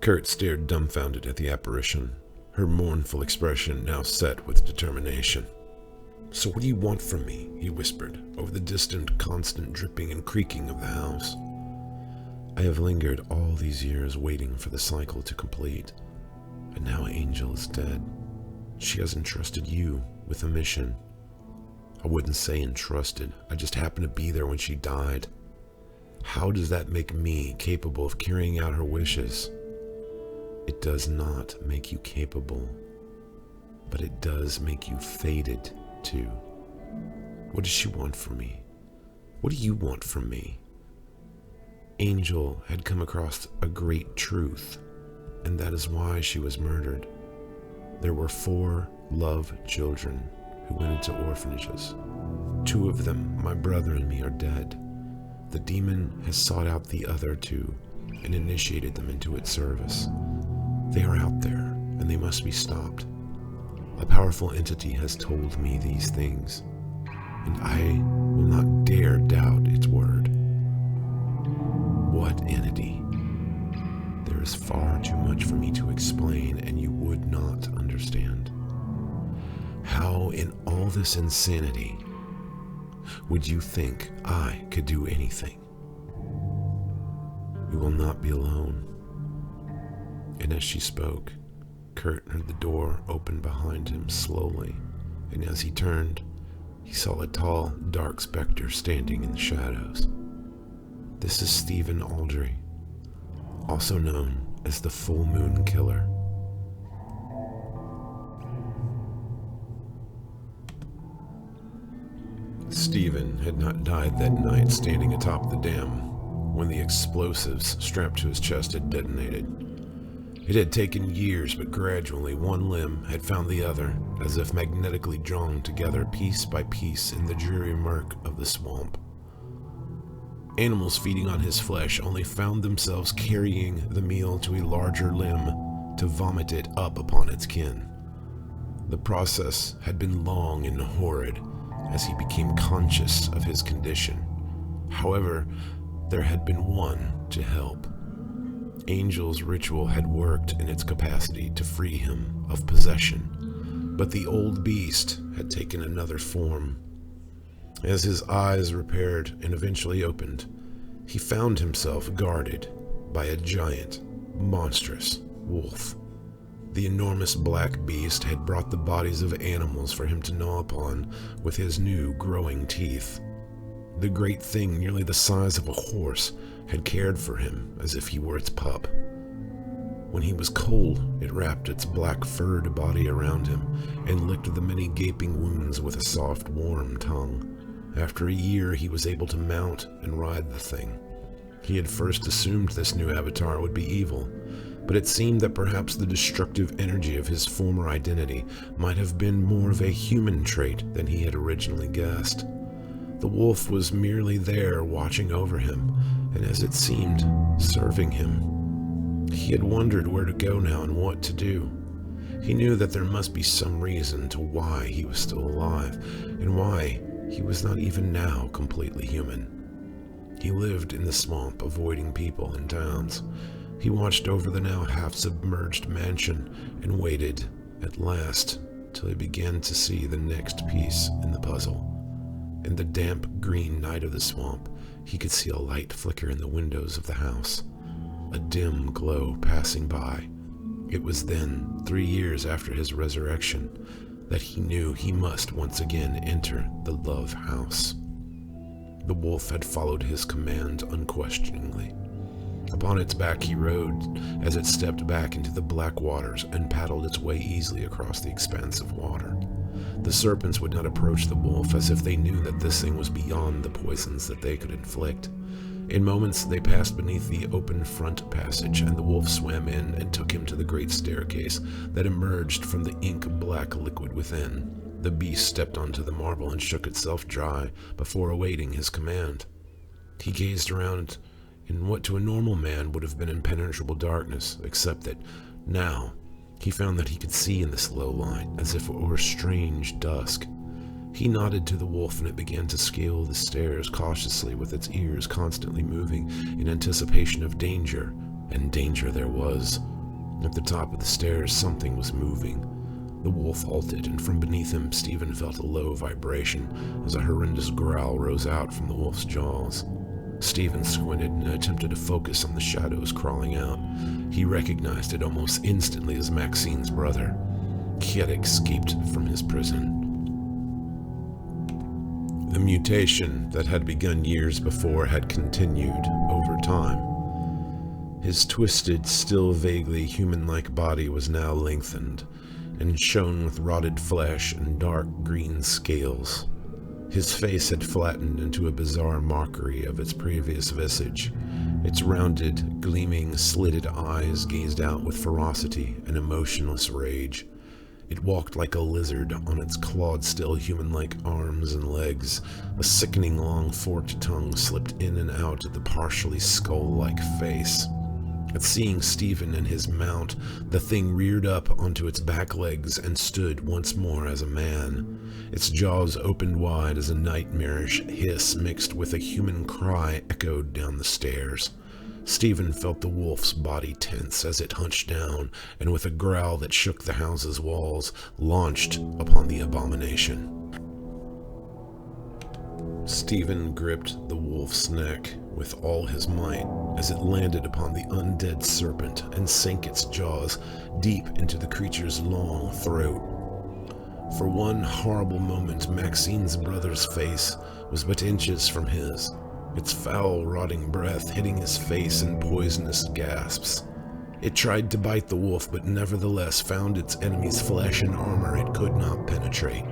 Kurt stared dumbfounded at the apparition, her mournful expression now set with determination. "So what do you want from me?" he whispered, over the distant, constant dripping and creaking of the house. "I have lingered all these years waiting for the cycle to complete, and now Angel is dead. She has entrusted you with a mission. I wouldn't say entrusted, I just happened to be there when she died. How does that make me capable of carrying out her wishes?" "It does not make you capable, but it does make you fated to. What does she want from me? What do you want from me?" Angel had come across a great truth, and that is why she was murdered. There were 4 love children who went into orphanages. 2 of them, my brother and me, are dead. The demon has sought out the other 2 and initiated them into its service. They are out there, and they must be stopped. A powerful entity has told me these things, and I will not dare doubt its word. What entity? There is far too much for me to explain, and you would not understand. How in all this insanity would you think I could do anything? You will not be alone. And as she spoke, Kurt heard the door open behind him slowly, and as he turned, he saw a tall, dark specter standing in the shadows. This is Stephen Aldry, also known as the Full Moon Killer. Stephen had not died that night standing atop the dam when the explosives strapped to his chest had detonated. It had taken years, but gradually one limb had found the other, as if magnetically drawn together piece by piece in the dreary murk of the swamp. Animals feeding on his flesh only found themselves carrying the meal to a larger limb to vomit it up upon its kin. The process had been long and horrid as he became conscious of his condition. However, there had been one to help. Angel's ritual had worked in its capacity to free him of possession, but the old beast had taken another form. As his eyes repaired and eventually opened, he found himself guarded by a giant, monstrous wolf. The enormous black beast had brought the bodies of animals for him to gnaw upon with his new growing teeth. The great thing, nearly the size of a horse, had cared for him as if he were its pup. When he was cold, it wrapped its black furred body around him and licked the many gaping wounds with a soft, warm tongue. After a year, he was able to mount and ride the thing. He had first assumed this new avatar would be evil, but it seemed that perhaps the destructive energy of his former identity might have been more of a human trait than he had originally guessed. The wolf was merely there watching over him, and as it seemed, serving him. He had wondered where to go now and what to do. He knew that there must be some reason to why he was still alive, and why he was not even now completely human. He lived in the swamp, avoiding people and towns. He watched over the now half-submerged mansion and waited, at last, till he began to see the next piece in the puzzle. In the damp green night of the swamp, he could see a light flicker in the windows of the house, a dim glow passing by. It was then, 3 years after his resurrection, that he knew he must once again enter the Love House. The wolf had followed his command unquestioningly. Upon its back he rode as it stepped back into the black waters and paddled its way easily across the expanse of water. The serpents would not approach the wolf, as if they knew that this thing was beyond the poisons that they could inflict. In moments they passed beneath the open front passage, and the wolf swam in and took him to the great staircase that emerged from the ink-black liquid within. The beast stepped onto the marble and shook itself dry before awaiting his command. He gazed around in what to a normal man would have been impenetrable darkness, except that now he found that he could see in this low light, as if it were strange dusk. He nodded to the wolf, and it began to scale the stairs cautiously, with its ears constantly moving in anticipation of danger, and danger there was. At the top of the stairs, something was moving. The wolf halted, and from beneath him, Stephen felt a low vibration as a horrendous growl rose out from the wolf's jaws. Stephen squinted and attempted to focus on the shadows crawling out. He recognized it almost instantly as Maxine's brother. He had escaped from his prison. The mutation that had begun years before had continued over time. His twisted, still vaguely human-like body was now lengthened and shone with rotted flesh and dark green scales. His face had flattened into a bizarre mockery of its previous visage. Its rounded, gleaming, slitted eyes gazed out with ferocity and emotionless rage. It walked like a lizard on its clawed, still human-like arms and legs. A sickening long forked tongue slipped in and out of the partially skull-like face. At seeing Stephen and his mount, the thing reared up onto its back legs and stood once more as a man. Its jaws opened wide as a nightmarish hiss mixed with a human cry echoed down the stairs. Stephen felt the wolf's body tense as it hunched down, and with a growl that shook the house's walls, launched upon the abomination. Stephen gripped the wolf's neck with all his might as it landed upon the undead serpent and sank its jaws deep into the creature's long throat. For one horrible moment, Maxine's brother's face was but inches from his, its foul, rotting breath hitting his face in poisonous gasps. It tried to bite the wolf, but nevertheless found its enemy's flesh and armor it could not penetrate.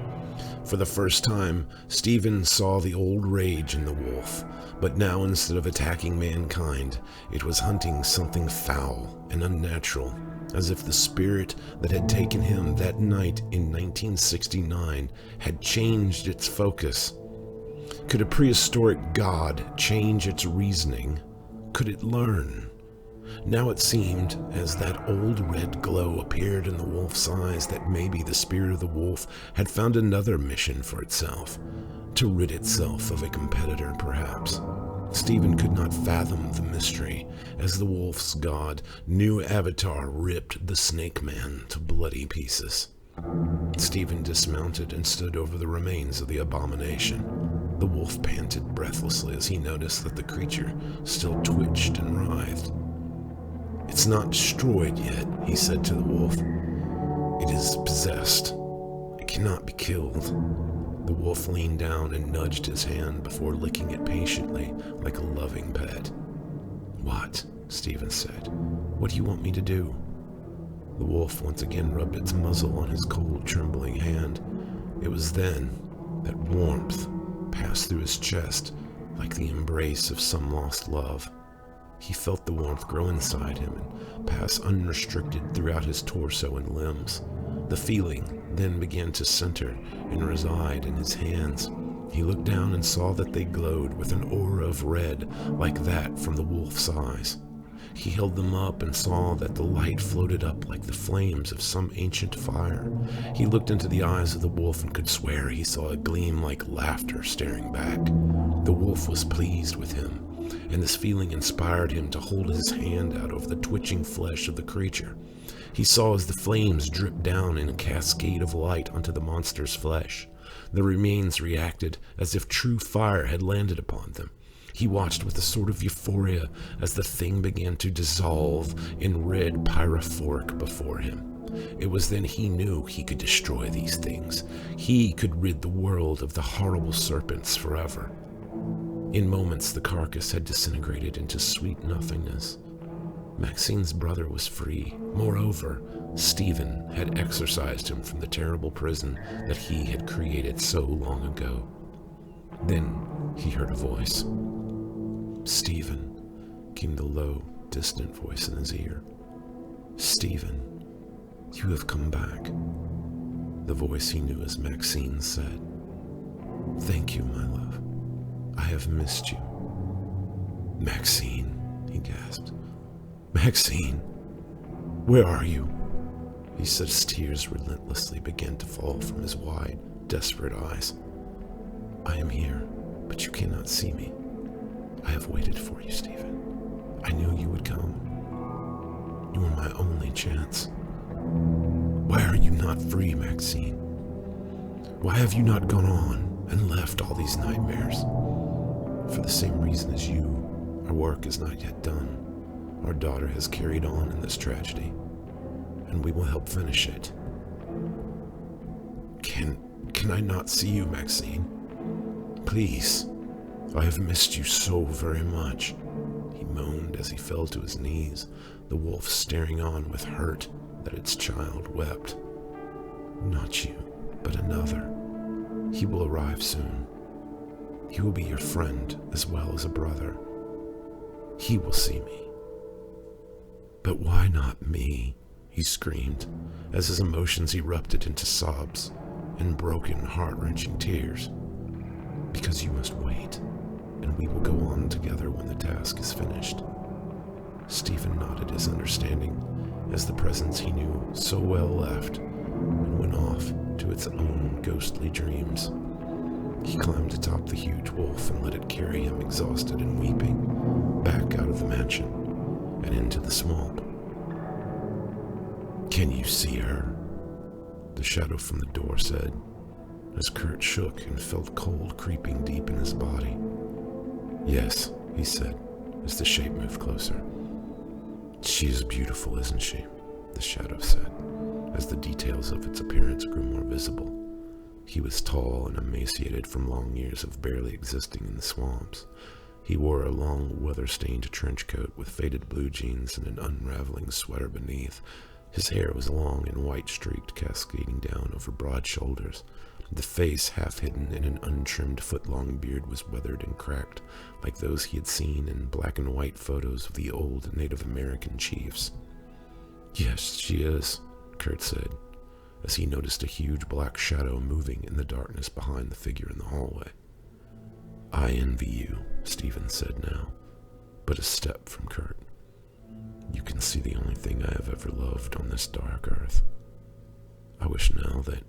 For the first time, Stephen saw the old rage in the wolf, but now instead of attacking mankind, it was hunting something foul and unnatural, as if the spirit that had taken him that night in 1969 had changed its focus. Could a prehistoric god change its reasoning? Could it learn? Now it seemed, as that old red glow appeared in the wolf's eyes, that maybe the spirit of the wolf had found another mission for itself, to rid itself of a competitor, perhaps. Stephen could not fathom the mystery, as the wolf's god, new avatar, ripped the snake man to bloody pieces. Stephen dismounted and stood over the remains of the abomination. The wolf panted breathlessly as he noticed that the creature still twitched and writhed. "It's not destroyed yet," he said to the wolf. "It is possessed. It cannot be killed." The wolf leaned down and nudged his hand before licking it patiently, like a loving pet. "What?" Stephen said. "What do you want me to do?" The wolf once again rubbed its muzzle on his cold, trembling hand. It was then that warmth passed through his chest like the embrace of some lost love. He felt the warmth grow inside him and pass unrestricted throughout his torso and limbs. The feeling then began to center and reside in his hands. He looked down and saw that they glowed with an aura of red like that from the wolf's eyes. He held them up and saw that the light floated up like the flames of some ancient fire. He looked into the eyes of the wolf and could swear he saw a gleam like laughter staring back. The wolf was pleased with him, and this feeling inspired him to hold his hand out over the twitching flesh of the creature. He saw as the flames dripped down in a cascade of light onto the monster's flesh. The remains reacted as if true fire had landed upon them. He watched with a sort of euphoria as the thing began to dissolve in red pyrophoric before him. It was then he knew he could destroy these things. He could rid the world of the horrible serpents forever. In moments, the carcass had disintegrated into sweet nothingness. Maxine's brother was free. Moreover, Stephen had exorcised him from the terrible prison that he had created so long ago. Then he heard a voice. "Stephen," came the low, distant voice in his ear. "Stephen, you have come back." The voice he knew as Maxine said, "Thank you, my love. I have missed you." "Maxine," he gasped. "Maxine, where are you?" He said as tears relentlessly began to fall from his wide, desperate eyes. "I am here, but you cannot see me. I have waited for you, Stephen. I knew you would come." You are my only chance. Why are you not free, Maxine? Why have you not gone on and left all these nightmares? For the same reason as you, our work is not yet done. Our daughter has carried on in this tragedy, and we will help finish it. Can I not see you, Maxine? Please. I have missed you so very much. He moaned as he fell to his knees, the wolf staring on with hurt that its child wept. Not you, but another. He will arrive soon. He will be your friend as well as a brother. He will see me. But why not me? He screamed, as his emotions erupted into sobs and broken, heart-wrenching tears. Because you must wait, and we will go on together when the task is finished. Stephen nodded his understanding as the presence he knew so well left and went off to its own ghostly dreams. He climbed atop the huge wolf and let it carry him, exhausted and weeping, back out of the mansion and into the swamp. Can you see her? The shadow from the door said, as Kurt shook and felt cold creeping deep in his body. Yes, he said, as the shape moved closer. She is beautiful, isn't she? The shadow said, as the details of its appearance grew more visible. He was tall and emaciated from long years of barely existing in the swamps. He wore a long, weather-stained trench coat with faded blue jeans and an unraveling sweater beneath. His hair was long and white-streaked, cascading down over broad shoulders. The face, half hidden in an untrimmed foot-long beard, was weathered and cracked, like those he had seen in black and white photos of the old Native American chiefs. Yes, she is, Kurt said, as he noticed a huge black shadow moving in the darkness behind the figure in the hallway. I envy you, Stephen said now, but a step from Kurt. You can see the only thing I have ever loved on this dark earth. I wish now that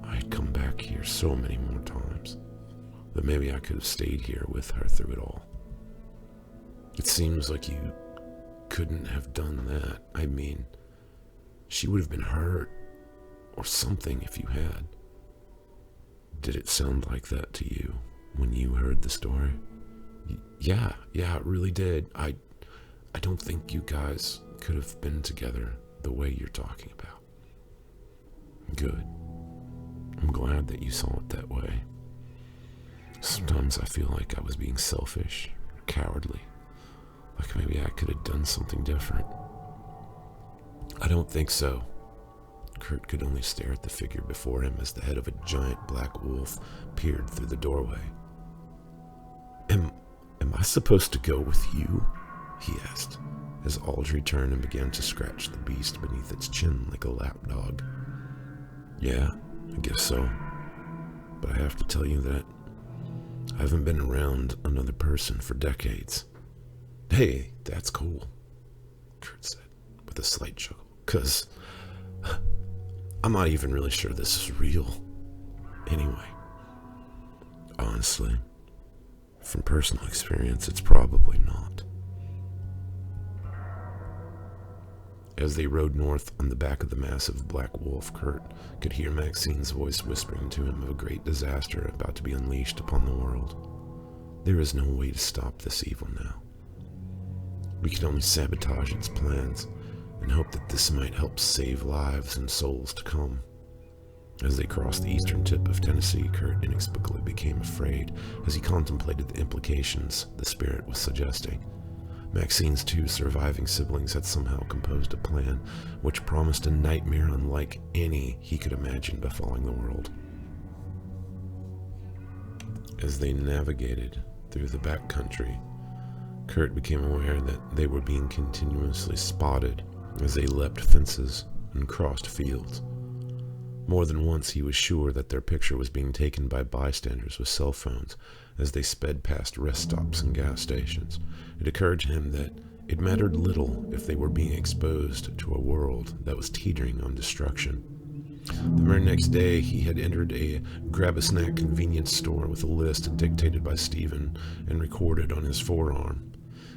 I had come back here so many more times, that maybe I could have stayed here with her through it all. It seems like you couldn't have done that. I mean, she would have been hurt or something if you had. Did it sound like that to you when you heard the story? Yeah, it really did. I don't think you guys could have been together the way you're talking about. Good. I'm glad that you saw it that way. Sometimes I feel like I was being selfish, cowardly. Like maybe I could have done something different. I don't think so. Kurt could only stare at the figure before him as the head of a giant black wolf peered through the doorway. Am I supposed to go with you? He asked, as Audrey turned and began to scratch the beast beneath its chin like a lapdog. Yeah, I guess so. But I have to tell you that I haven't been around another person for decades. Hey, that's cool, Kurt said, with a slight chuckle, 'cause I'm not even really sure this is real. Anyway, honestly, from personal experience, it's probably not. As they rode north on the back of the massive black wolf, Kurt could hear Maxine's voice whispering to him of a great disaster about to be unleashed upon the world. There is no way to stop this evil now. We can only sabotage its plans and hope that this might help save lives and souls to come. As they crossed the eastern tip of Tennessee, Kurt inexplicably became afraid as he contemplated the implications the spirit was suggesting. Maxine's two surviving siblings had somehow composed a plan which promised a nightmare unlike any he could imagine befalling the world. As they navigated through the backcountry, Kurt became aware that they were being continuously spotted as they leapt fences and crossed fields. More than once he was sure that their picture was being taken by bystanders with cell phones as they sped past rest stops and gas stations. It occurred to him that it mattered little if they were being exposed to a world that was teetering on destruction. The very next day, he had entered a grab-a-snack convenience store with a list dictated by Stephen and recorded on his forearm.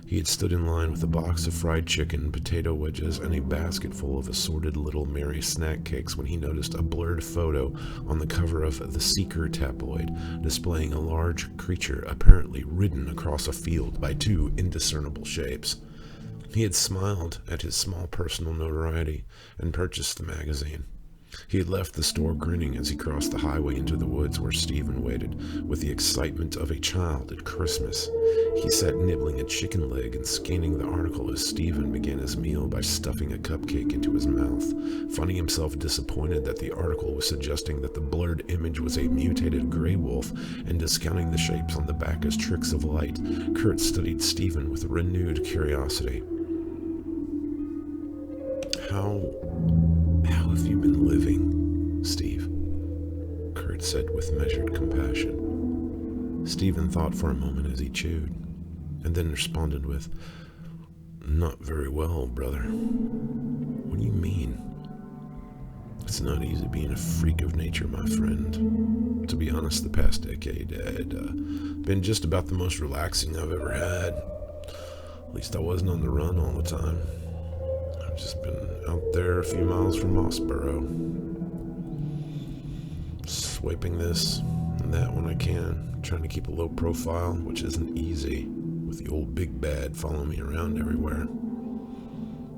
He had stood in line with a box of fried chicken, potato wedges, and a basket full of assorted Little Mary snack cakes when he noticed a blurred photo on the cover of the Seeker tabloid, displaying a large creature apparently ridden across a field by two indiscernible shapes. He had smiled at his small personal notoriety and purchased the magazine. He had left the store grinning as he crossed the highway into the woods where Stephen waited, with the excitement of a child at Christmas. He sat nibbling a chicken leg and scanning the article as Stephen began his meal by stuffing a cupcake into his mouth. Finding himself disappointed that the article was suggesting that the blurred image was a mutated gray wolf and discounting the shapes on the back as tricks of light, Kurt studied Stephen with renewed curiosity. How have you been living, Steve? Kurt said with measured compassion. Stephen thought for a moment as he chewed, and then responded with, "Not very well, brother." "What do you mean?" "It's not easy being a freak of nature, my friend. To be honest, the past decade had been just about the most relaxing I've ever had. At least I wasn't on the run all the time. I've just been out there a few miles from Mossborough, swiping this and that when I can, trying to keep a low profile, which isn't easy, with the old big bad following me around everywhere.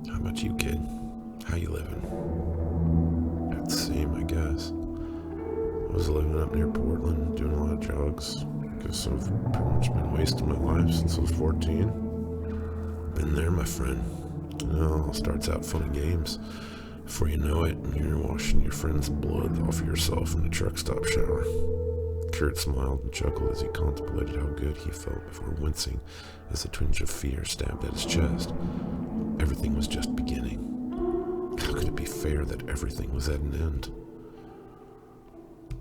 How about you, kid? How you living?" "About the same, I guess. I was living up near Portland, doing a lot of drugs. Guess I've pretty much been wasting my life since I was 14. Been there, my friend. It all starts out fun and games. Before you know it, you're washing your friend's blood off of yourself in a truck stop shower." Kurt smiled and chuckled as he contemplated how good he felt before wincing as a twinge of fear stabbed at his chest. Everything was just beginning. How could it be fair that everything was at an end?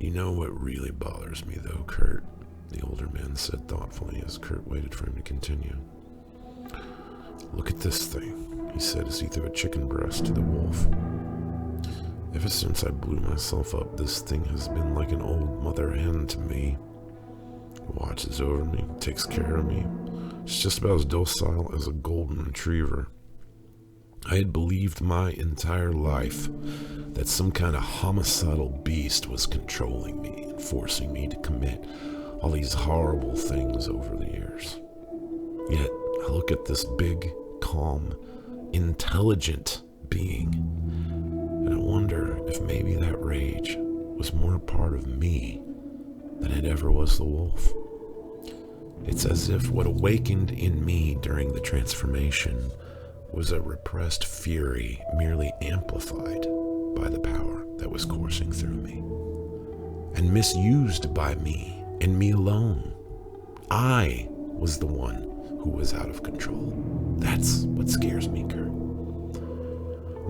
"You know what really bothers me, though, Kurt," the older man said thoughtfully as Kurt waited for him to continue. "Look at this thing," he said as he threw a chicken breast to the wolf. "Ever since I blew myself up, this thing has been like an old mother hen to me. It watches over me, takes care of me. It's just about as docile as a golden retriever. I had believed my entire life that some kind of homicidal beast was controlling me and forcing me to commit all these horrible things over the years. Yet I look at this big, calm, intelligent being, and I wonder if maybe that rage was more a part of me than it ever was the wolf. It's as if what awakened in me during the transformation was a repressed fury merely amplified by the power that was coursing through me, and misused by me and me alone. I was the one who was out of control. That's what scares me, Kurt.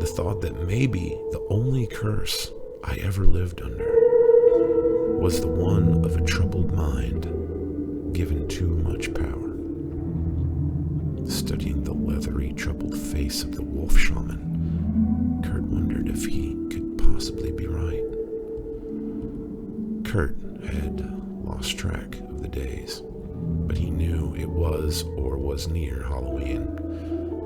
The thought that maybe the only curse I ever lived under was the one of a troubled mind given too much power." Studying the leathery, troubled face of the wolf shaman, Kurt wondered if he could possibly be right. Kurt had lost track of the days, but he knew it was or was near Halloween.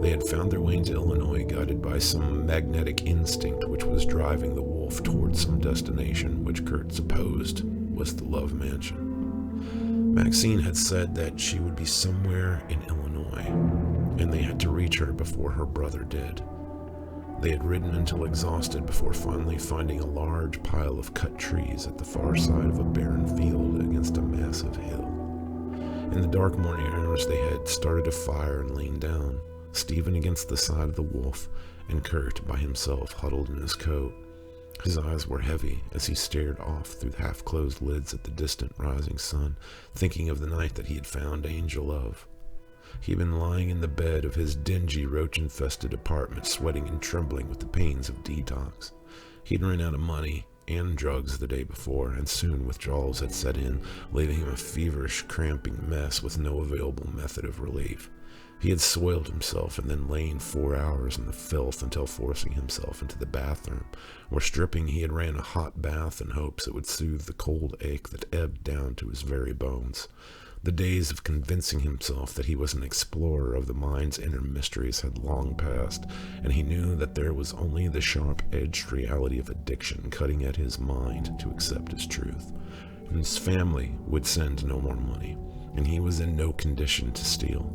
They had found their way into Illinois, guided by some magnetic instinct which was driving the wolf towards some destination which Kurt supposed was the Love Mansion. Maxine had said that she would be somewhere in Illinois, and they had to reach her before her brother did. They had ridden until exhausted before finally finding a large pile of cut trees at the far side of a barren field against a massive hill. In the dark morning hours, they had started a fire and lain down, Stephen against the side of the wolf, and Kurt by himself huddled in his coat. His eyes were heavy as he stared off through the half-closed lids at the distant rising sun, thinking of the night that he had found Angel Love. He had been lying in the bed of his dingy, roach-infested apartment, sweating and trembling with the pains of detox. He had run out of money and drugs the day before, and soon withdrawals had set in, leaving him a feverish, cramping mess with no available method of relief. He had soiled himself and then lain 4 hours in the filth until forcing himself into the bathroom, where stripping he had ran a hot bath in hopes it would soothe the cold ache that ebbed down to his very bones. The days of convincing himself that he was an explorer of the mind's inner mysteries had long passed, and he knew that there was only the sharp-edged reality of addiction cutting at his mind to accept his truth. And his family would send no more money, and he was in no condition to steal.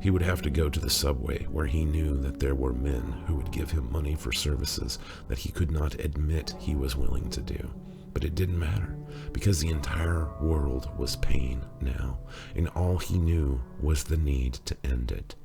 He would have to go to the subway, where he knew that there were men who would give him money for services that he could not admit he was willing to do. But it didn't matter, because the entire world was pain now, and all he knew was the need to end it.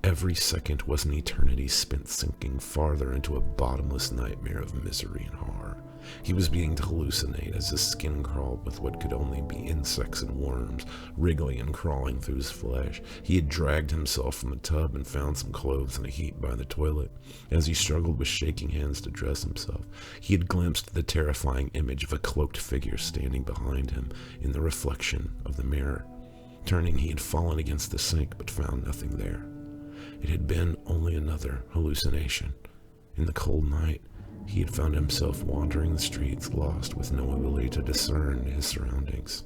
Every second was an eternity spent sinking farther into a bottomless nightmare of misery and horror. He was beginning to hallucinate as his skin crawled with what could only be insects and worms, wriggling and crawling through his flesh. He had dragged himself from the tub and found some clothes in a heap by the toilet. As he struggled with shaking hands to dress himself, he had glimpsed the terrifying image of a cloaked figure standing behind him in the reflection of the mirror. Turning, he had fallen against the sink but found nothing there. It had been only another hallucination. In the cold night, he had found himself wandering the streets, lost with no ability to discern his surroundings.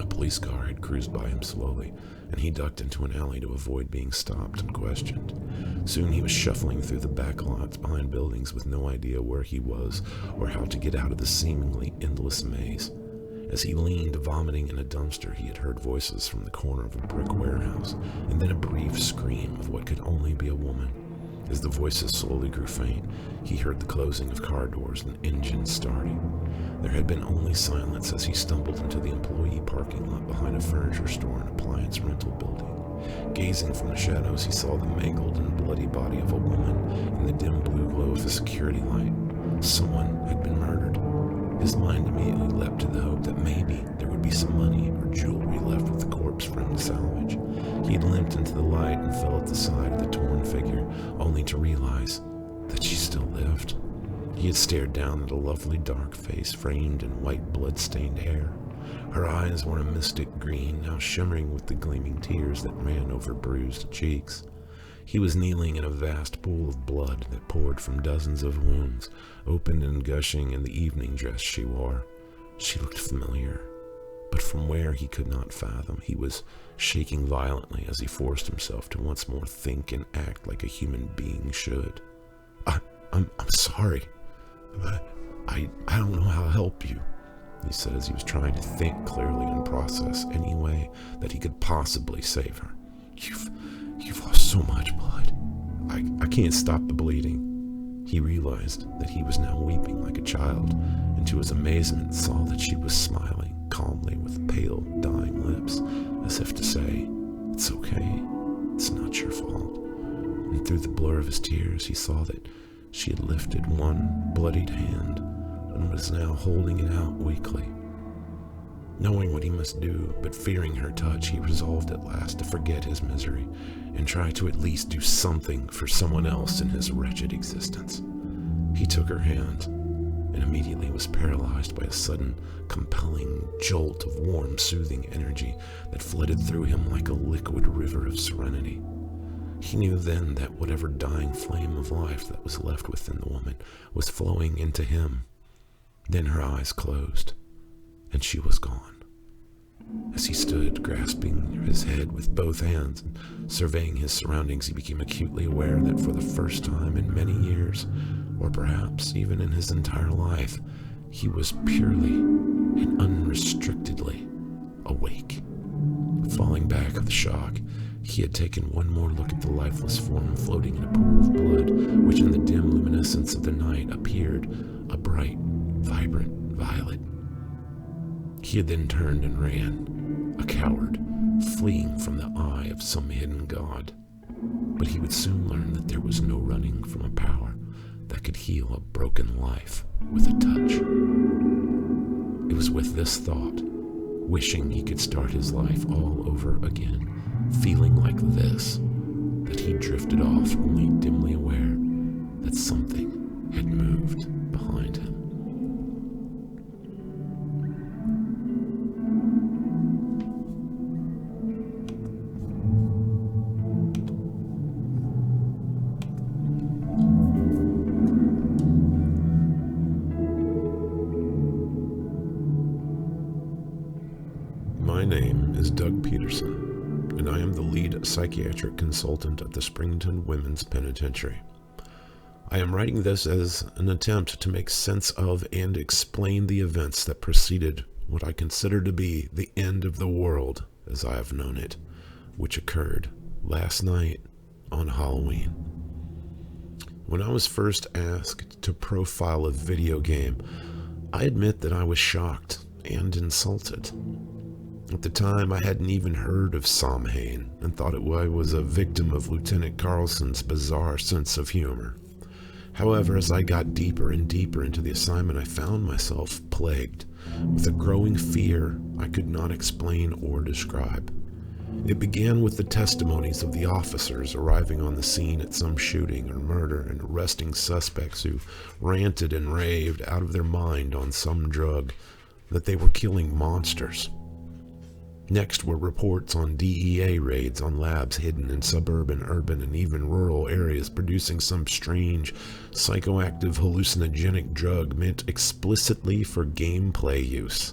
A police car had cruised by him slowly, and he ducked into an alley to avoid being stopped and questioned. Soon he was shuffling through the back lots behind buildings with no idea where he was or how to get out of the seemingly endless maze. As he leaned, vomiting in a dumpster, he had heard voices from the corner of a brick warehouse, and then a brief scream of what could only be a woman. As the voices slowly grew faint, he heard the closing of car doors and engines starting. There had been only silence as he stumbled into the employee parking lot behind a furniture store and appliance rental building. Gazing from the shadows, he saw the mangled and bloody body of a woman in the dim blue glow of a security light. Someone had been murdered. His mind immediately leapt to the hope that maybe there would be some money or jewelry left with the corpse for him to salvage. He had limped into the light and fell at the side of the torn figure, only to realize that she still lived. He had stared down at a lovely dark face framed in white blood-stained hair. Her eyes were a mystic green, now shimmering with the gleaming tears that ran over bruised cheeks. He was kneeling in a vast pool of blood that poured from dozens of wounds, open and gushing in the evening dress she wore. She looked familiar, but from where he could not fathom. He was shaking violently as he forced himself to once more think and act like a human being should. I'm sorry, but I don't know how to help you, he said as he was trying to think clearly and process any way that he could possibly save her. You've lost so much blood. I can't stop the bleeding. He realized that he was now weeping like a child, and to his amazement saw that she was smiling calmly with pale, dying lips, as if to say, "It's okay, it's not your fault." And through the blur of his tears, he saw that she had lifted one bloodied hand and was now holding it out weakly. Knowing what he must do, but fearing her touch, he resolved at last to forget his misery and try to at least do something for someone else in his wretched existence. He took her hand and immediately was paralyzed by a sudden, compelling jolt of warm, soothing energy that flooded through him like a liquid river of serenity. He knew then that whatever dying flame of life that was left within the woman was flowing into him. Then her eyes closed, and she was gone. As he stood, grasping his head with both hands and surveying his surroundings, he became acutely aware that for the first time in many years, or perhaps even in his entire life, he was purely and unrestrictedly awake. Falling back with shock, he had taken one more look at the lifeless form floating in a pool of blood, which in the dim luminescence of the night appeared a bright, vibrant violet. He had then turned and ran, a coward, fleeing from the eye of some hidden god. But he would soon learn that there was no running from a power that could heal a broken life with a touch. It was with this thought, wishing he could start his life all over again, feeling like this, that he drifted off, only dimly aware that something had moved behind him. My name is Doug Peterson, and I am the lead psychiatric consultant at the Springton Women's Penitentiary. I am writing this as an attempt to make sense of and explain the events that preceded what I consider to be the end of the world as I have known it, which occurred last night on Halloween. When I was first asked to profile a video game, I admit that I was shocked and insulted. At the time, I hadn't even heard of Samhain and thought I was a victim of Lieutenant Carlson's bizarre sense of humor. However, as I got deeper and deeper into the assignment, I found myself plagued with a growing fear I could not explain or describe. It began with the testimonies of the officers arriving on the scene at some shooting or murder and arresting suspects who ranted and raved out of their mind on some drug that they were killing monsters. Next were reports on DEA raids on labs hidden in suburban, urban, and even rural areas producing some strange, psychoactive, hallucinogenic drug meant explicitly for gameplay use.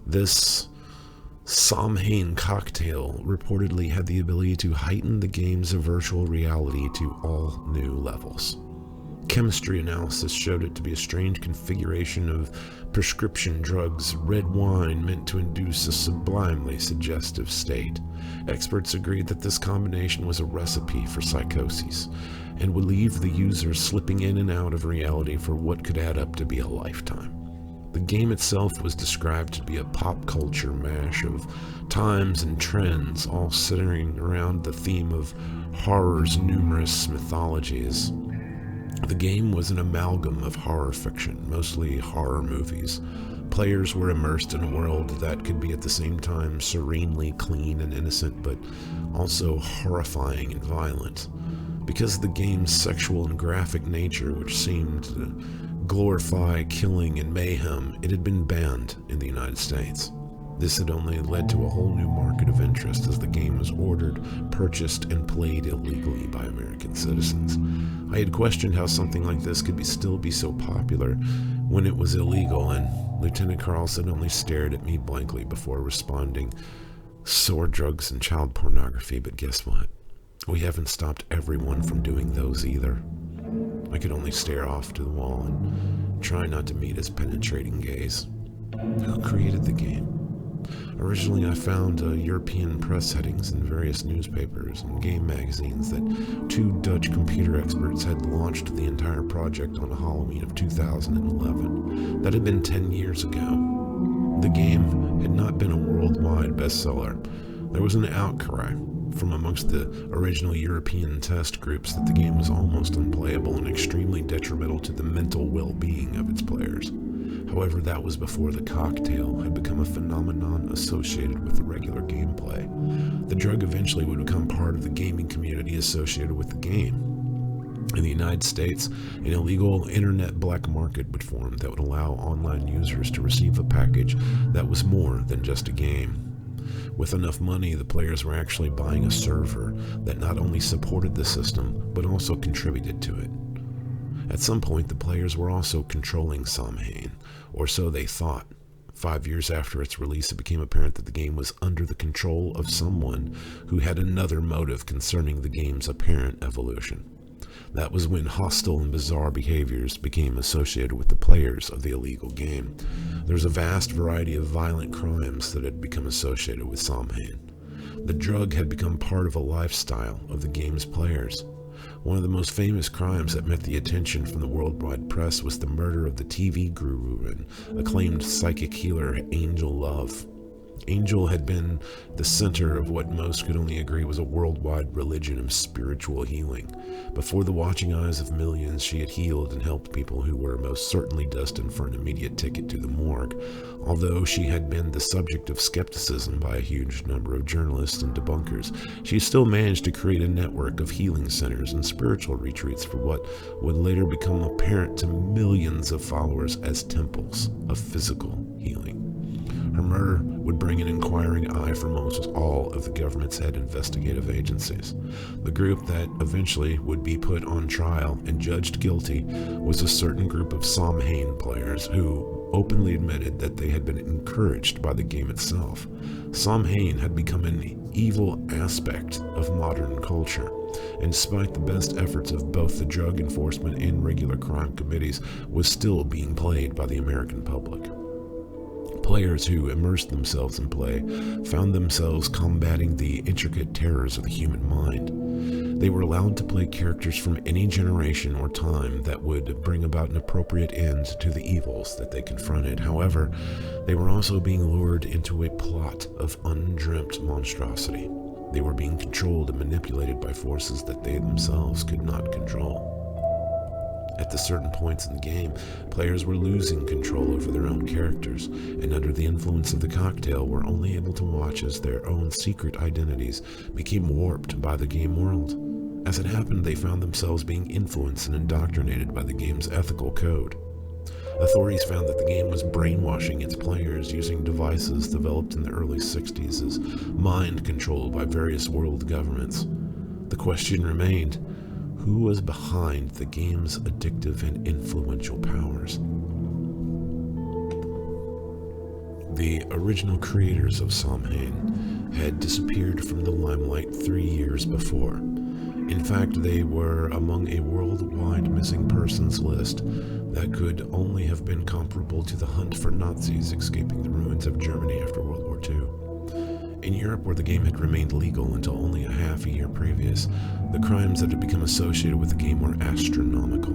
This Samhain cocktail reportedly had the ability to heighten the game's virtual reality to all new levels. Chemistry analysis showed it to be a strange configuration of prescription drugs, red wine meant to induce a sublimely suggestive state. Experts agreed that this combination was a recipe for psychoses and would leave the user slipping in and out of reality for what could add up to be a lifetime. The game itself was described to be a pop culture mash of times and trends, all centering around the theme of horror's numerous mythologies. The game was an amalgam of horror fiction, mostly horror movies. Players were immersed in a world that could be at the same time serenely clean and innocent, but also horrifying and violent. Because of the game's sexual and graphic nature, which seemed to glorify killing and mayhem, it had been banned in the United States. This had only led to a whole new market of interest as the game was ordered, purchased, and played illegally by American citizens. I had questioned how something like this could still be so popular when it was illegal, and Lieutenant Carlson only stared at me blankly before responding, "Sword drugs and child pornography, but guess what? We haven't stopped everyone from doing those either." I could only stare off to the wall and try not to meet his penetrating gaze. Who created the game? Originally, I found European press headings in various newspapers and game magazines that two Dutch computer experts had launched the entire project on Halloween of 2011. That had been 10 years ago. The game had not been a worldwide bestseller. There was an outcry from amongst the original European test groups that the game was almost unplayable and extremely detrimental to the mental well-being of its players. However, that was before the cocktail had become a phenomenon associated with the regular gameplay. The drug eventually would become part of the gaming community associated with the game. In the United States, an illegal internet black market would form that would allow online users to receive a package that was more than just a game. With enough money, the players were actually buying a server that not only supported the system, but also contributed to it. At some point, the players were also controlling Samhain, or so they thought. 5 years after its release, it became apparent that the game was under the control of someone who had another motive concerning the game's apparent evolution. That was when hostile and bizarre behaviors became associated with the players of the illegal game. There was a vast variety of violent crimes that had become associated with Samhain. The drug had become part of a lifestyle of the game's players. One of the most famous crimes that met the attention from the worldwide press was the murder of the TV guru and acclaimed psychic healer Angel Love. Angel had been the center of what most could only agree was a worldwide religion of spiritual healing. Before the watching eyes of millions, she had healed and helped people who were most certainly destined for an immediate ticket to the morgue. Although she had been the subject of skepticism by a huge number of journalists and debunkers, she still managed to create a network of healing centers and spiritual retreats for what would later become apparent to millions of followers as temples of physical healing. Her murder would bring an inquiring eye from almost all of the government's head investigative agencies. The group that eventually would be put on trial and judged guilty was a certain group of Samhain players who openly admitted that they had been encouraged by the game itself. Samhain had become an evil aspect of modern culture, and despite the best efforts of both the drug enforcement and regular crime committees, was still being played by the American public. Players who immersed themselves in play found themselves combating the intricate terrors of the human mind. They were allowed to play characters from any generation or time that would bring about an appropriate end to the evils that they confronted. However, they were also being lured into a plot of undreamt monstrosity. They were being controlled and manipulated by forces that they themselves could not control. At the certain points in the game, players were losing control over their own characters, and under the influence of the cocktail were only able to watch as their own secret identities became warped by the game world. As it happened, they found themselves being influenced and indoctrinated by the game's ethical code. Authorities found that the game was brainwashing its players using devices developed in the early 60s as mind control by various world governments. The question remained, who was behind the game's addictive and influential powers? The original creators of Samhain had disappeared from the limelight 3 years before. In fact, they were among a worldwide missing persons list that could only have been comparable to the hunt for Nazis escaping the ruins of Germany after World War II. In Europe, where the game had remained legal until only a half a year previous, the crimes that had become associated with the game were astronomical.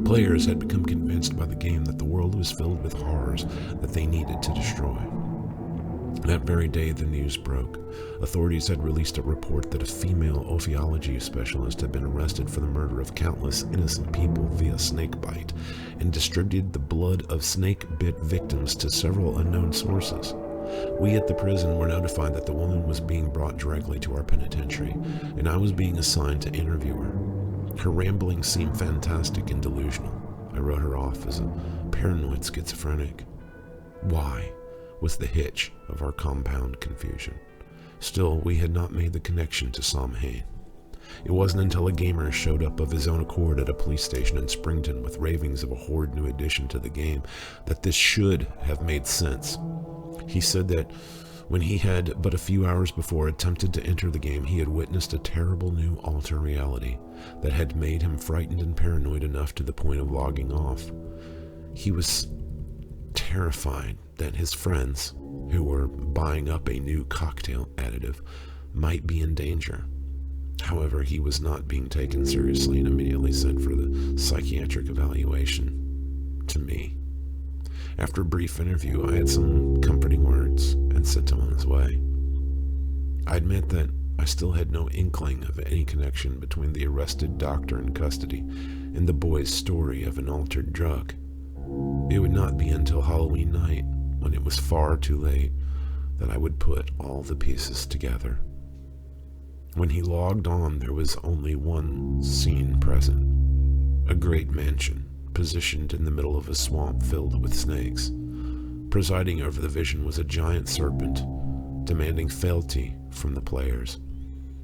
Players had become convinced by the game that the world was filled with horrors that they needed to destroy. That very day, the news broke. Authorities had released a report that a female ophiology specialist had been arrested for the murder of countless innocent people via snakebite and distributed the blood of snake-bit victims to several unknown sources. We at the prison were notified that the woman was being brought directly to our penitentiary, and I was being assigned to interview her. Her ramblings seemed fantastic and delusional. I wrote her off as a paranoid schizophrenic. Why was the hitch of our compound confusion? Still, we had not made the connection to Samhain. It wasn't until a gamer showed up of his own accord at a police station in Springton with ravings of a horrid new addition to the game that this should have made sense. He said that when he had but a few hours before attempted to enter the game, he had witnessed a terrible new alter reality that had made him frightened and paranoid enough to the point of logging off. He was terrified that his friends, who were buying up a new cocktail additive, might be in danger. However, he was not being taken seriously and immediately sent for the psychiatric evaluation to me. After a brief interview, I had some comforting words and sent him on his way. I admit that I still had no inkling of any connection between the arrested doctor in custody and the boy's story of an altered drug. It would not be until Halloween night, when it was far too late, that I would put all the pieces together. When he logged on, there was only one scene present: a great mansion positioned in the middle of a swamp filled with snakes. Presiding over the vision was a giant serpent, demanding fealty from the players.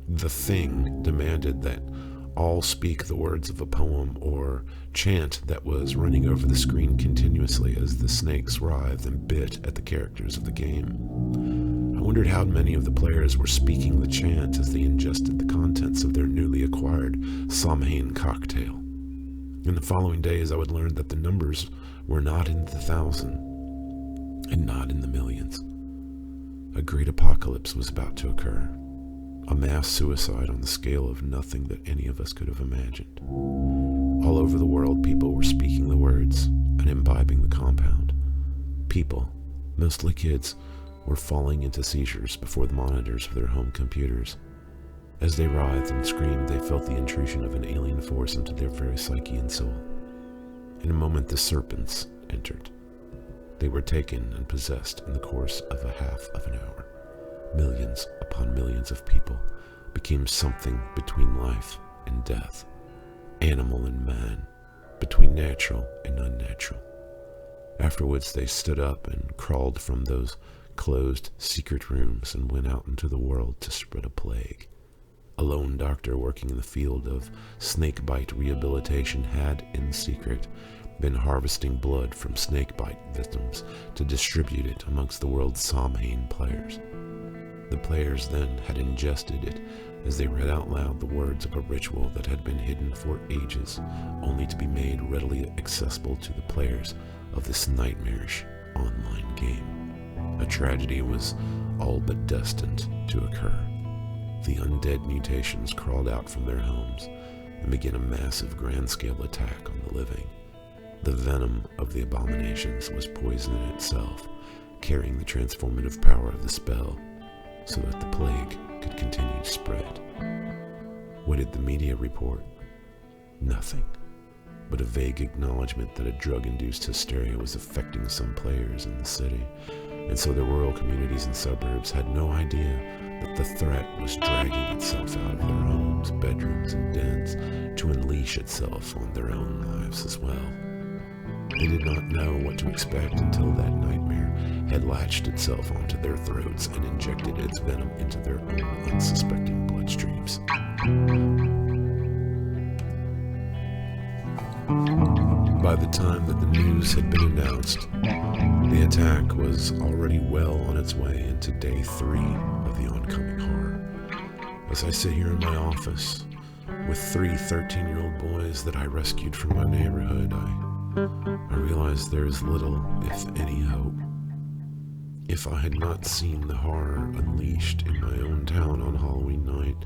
The thing demanded that all speak the words of a poem or chant that was running over the screen continuously as the snakes writhed and bit at the characters of the game. I wondered how many of the players were speaking the chant as they ingested the contents of their newly acquired Samhain cocktail. In the following days, I would learn that the numbers were not in the thousand and not in the millions. A great apocalypse was about to occur. A mass suicide on the scale of nothing that any of us could have imagined. All over the world, people were speaking the words and imbibing the compound. People, mostly kids, were falling into seizures before the monitors of their home computers. As they writhed and screamed, they felt the intrusion of an alien force into their very psyche and soul. In a moment, the serpents entered. They were taken and possessed in the course of a half of an hour. Millions upon millions of people became something between life and death, animal and man, between natural and unnatural. Afterwards, they stood up and crawled from those closed, secret rooms and went out into the world to spread a plague. A lone doctor working in the field of snakebite rehabilitation had, in secret, been harvesting blood from snakebite victims to distribute it amongst the world's Samhain players. The players then had ingested it as they read out loud the words of a ritual that had been hidden for ages, only to be made readily accessible to the players of this nightmarish online game. A tragedy was all but destined to occur. The undead mutations crawled out from their homes and began a massive grand-scale attack on the living. The venom of the abominations was poison in itself, carrying the transformative power of the spell, so that the plague could continue to spread. What did the media report? Nothing, but a vague acknowledgement that a drug-induced hysteria was affecting some players in the city, and so the rural communities and suburbs had no idea that the threat was dragging itself out of their homes, bedrooms, and dens to unleash itself on their own lives as well. They did not know what to expect until that nightmare had latched itself onto their throats and injected its venom into their own unsuspecting bloodstreams. By the time that the news had been announced, the attack was already well on its way into day 3 of the oncoming horror. As I sit here in my office with 3 13-year-old boys that I rescued from my neighborhood, I realize there is little, if any, hope. If I had not seen the horror unleashed in my own town on Halloween night,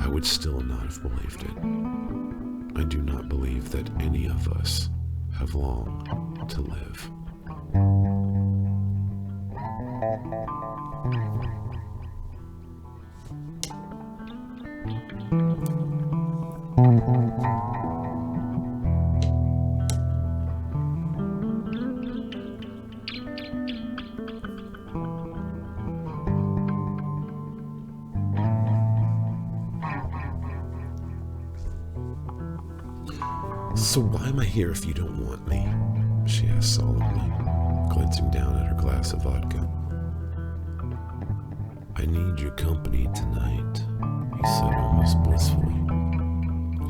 I would still not have believed it. I do not believe that any of us have long to live. "So why am I here if you don't want me?" she asked solemnly, glancing down at her glass of vodka. "I need your company tonight," he said almost blissfully.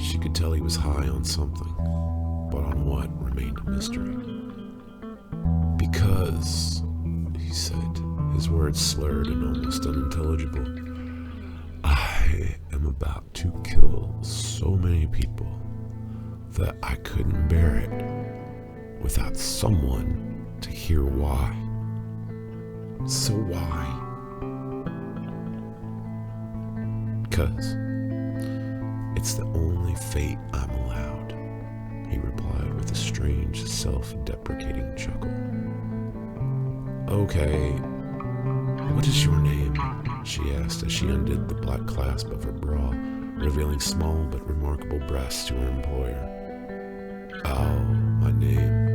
She could tell he was high on something, but on what remained a mystery. "Because," he said, his words slurred and almost unintelligible, "I am about to kill so many people that I couldn't bear it without someone to hear why." "So why?" "'Cause it's the only fate I'm allowed," he replied with a strange, self-deprecating chuckle. "Okay, what is your name?" she asked as she undid the black clasp of her bra, revealing small but remarkable breasts to her employer. "Oh, my name.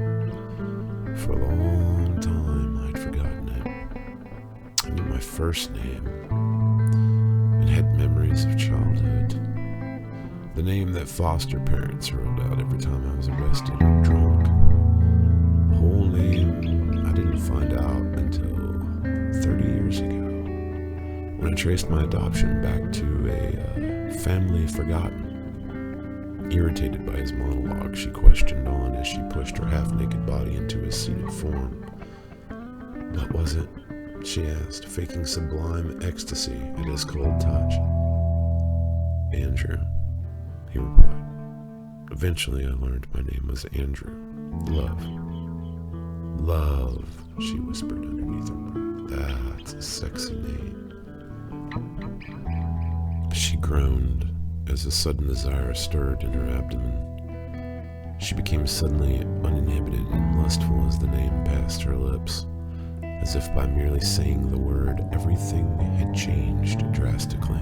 For a long time I'd forgotten it. I knew my first name and had memories of childhood. The name that foster parents wrote out every time I was arrested or drunk. The whole name I didn't find out until 30 years ago, when I traced my adoption back to a family forgotten." Irritated by his monologue, she questioned on as she pushed her half-naked body into his seated form. "What was it?" she asked, faking sublime ecstasy at his cold touch. "Andrew," he replied. "Eventually I learned my name was Andrew. Love." "Love," she whispered underneath her breath. "That's a sexy name." She groaned as a sudden desire stirred in her abdomen. She became suddenly uninhibited and lustful as the name passed her lips. As if by merely saying the word, everything had changed drastically.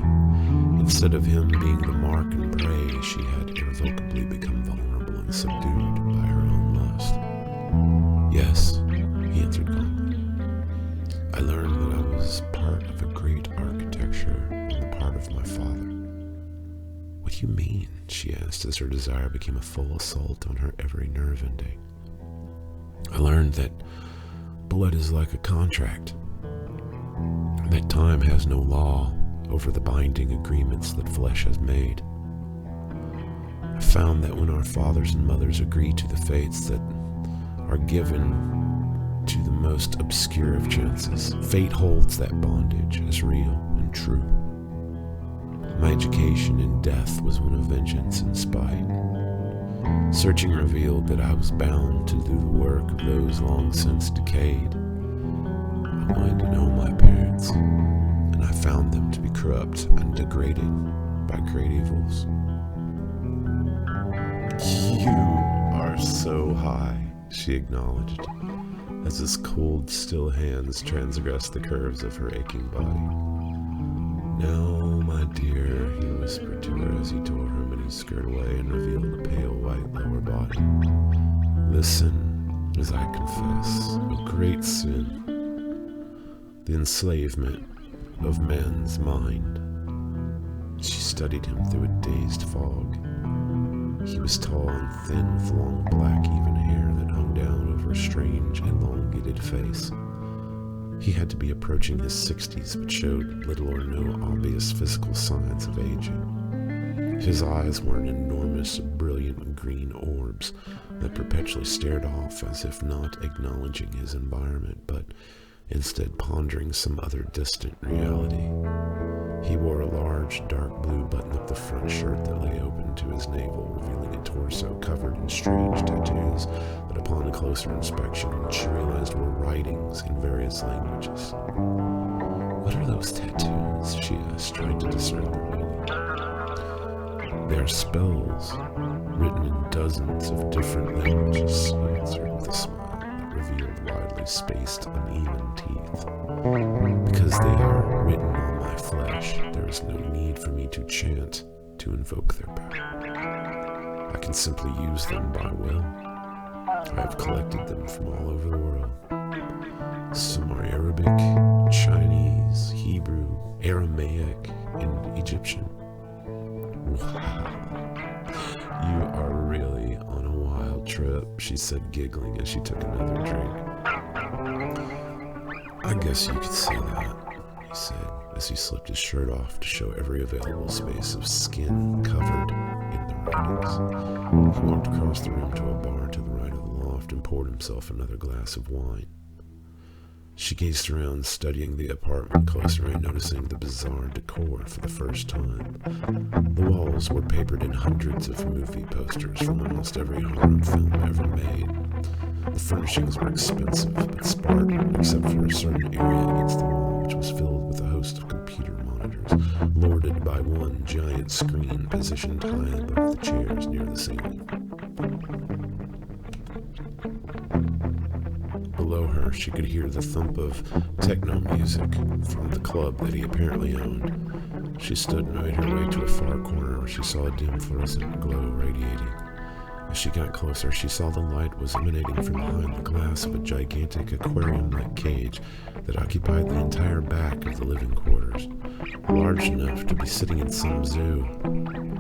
Instead of him being the mark and prey, she had irrevocably become vulnerable and subdued by her own lust. "Yes," he answered calmly. "I learned that I was part of a great architecture on the part of my father." "What do you mean?" she asked as her desire became a full assault on her every nerve ending. "I learned that blood is like a contract, that time has no law over the binding agreements that flesh has made. I found that when our fathers and mothers agree to the fates that are given to the most obscure of chances, fate holds that bondage as real and true. My education in death was one of vengeance and spite. Searching revealed that I was bound to do the work of those long since decayed. I wanted to know my parents, and I found them to be corrupt and degraded by great evils. "You are so high," she acknowledged, as his cold, still hands transgressed the curves of her aching body. "Now, my dear," he whispered to her as he tore her mini skirt away and revealed a pale white lower body. "Listen, as I confess a great sin, the enslavement of man's mind." She studied him through a dazed fog. He was tall and thin, with long black even hair that hung down over a strange, elongated face. He had to be approaching his 60s, but showed little or no obvious physical signs of aging. His eyes were enormous, brilliant green orbs that perpetually stared off as if not acknowledging his environment, but instead pondering some other distant reality. He wore a large, dark blue button-up the front shirt that lay open to his navel, revealing a torso covered in strange tattoos that upon a closer inspection she realized were writings in various languages. "What are those tattoos?" she asked, trying to discern the meaning. "They are spells, written in dozens of different languages," he answered with a smile that revealed widely spaced, uneven teeth. "Because they are written on my flesh, there is no need for me to chant to invoke their power. I can simply use them by will. I have collected them from all over the world. Some are Arabic, Chinese, Hebrew, Aramaic, and Egyptian." "Wow, you are really on a wild trip," she said, giggling as she took another drink. "I guess you could say that," he said, as he slipped his shirt off to show every available space of skin covered in the writings. He walked across the room to a bar to the right of the loft and poured himself another glass of wine. She gazed around, studying the apartment closer and noticing the bizarre decor for the first time. The walls were papered in hundreds of movie posters from almost every horror film ever made. The furnishings were expensive but Spartan, except for a certain area against the wall, which was filled with a host of computer monitors, lorded by one giant screen positioned high above the chairs near the ceiling. Below her, she could hear the thump of techno music from the club that he apparently owned. She stood and made her way to a far corner where she saw a dim fluorescent glow radiating. As she got closer, she saw the light was emanating from behind the glass of a gigantic aquarium-like cage that occupied the entire back of the living quarters, large enough to be sitting in some zoo.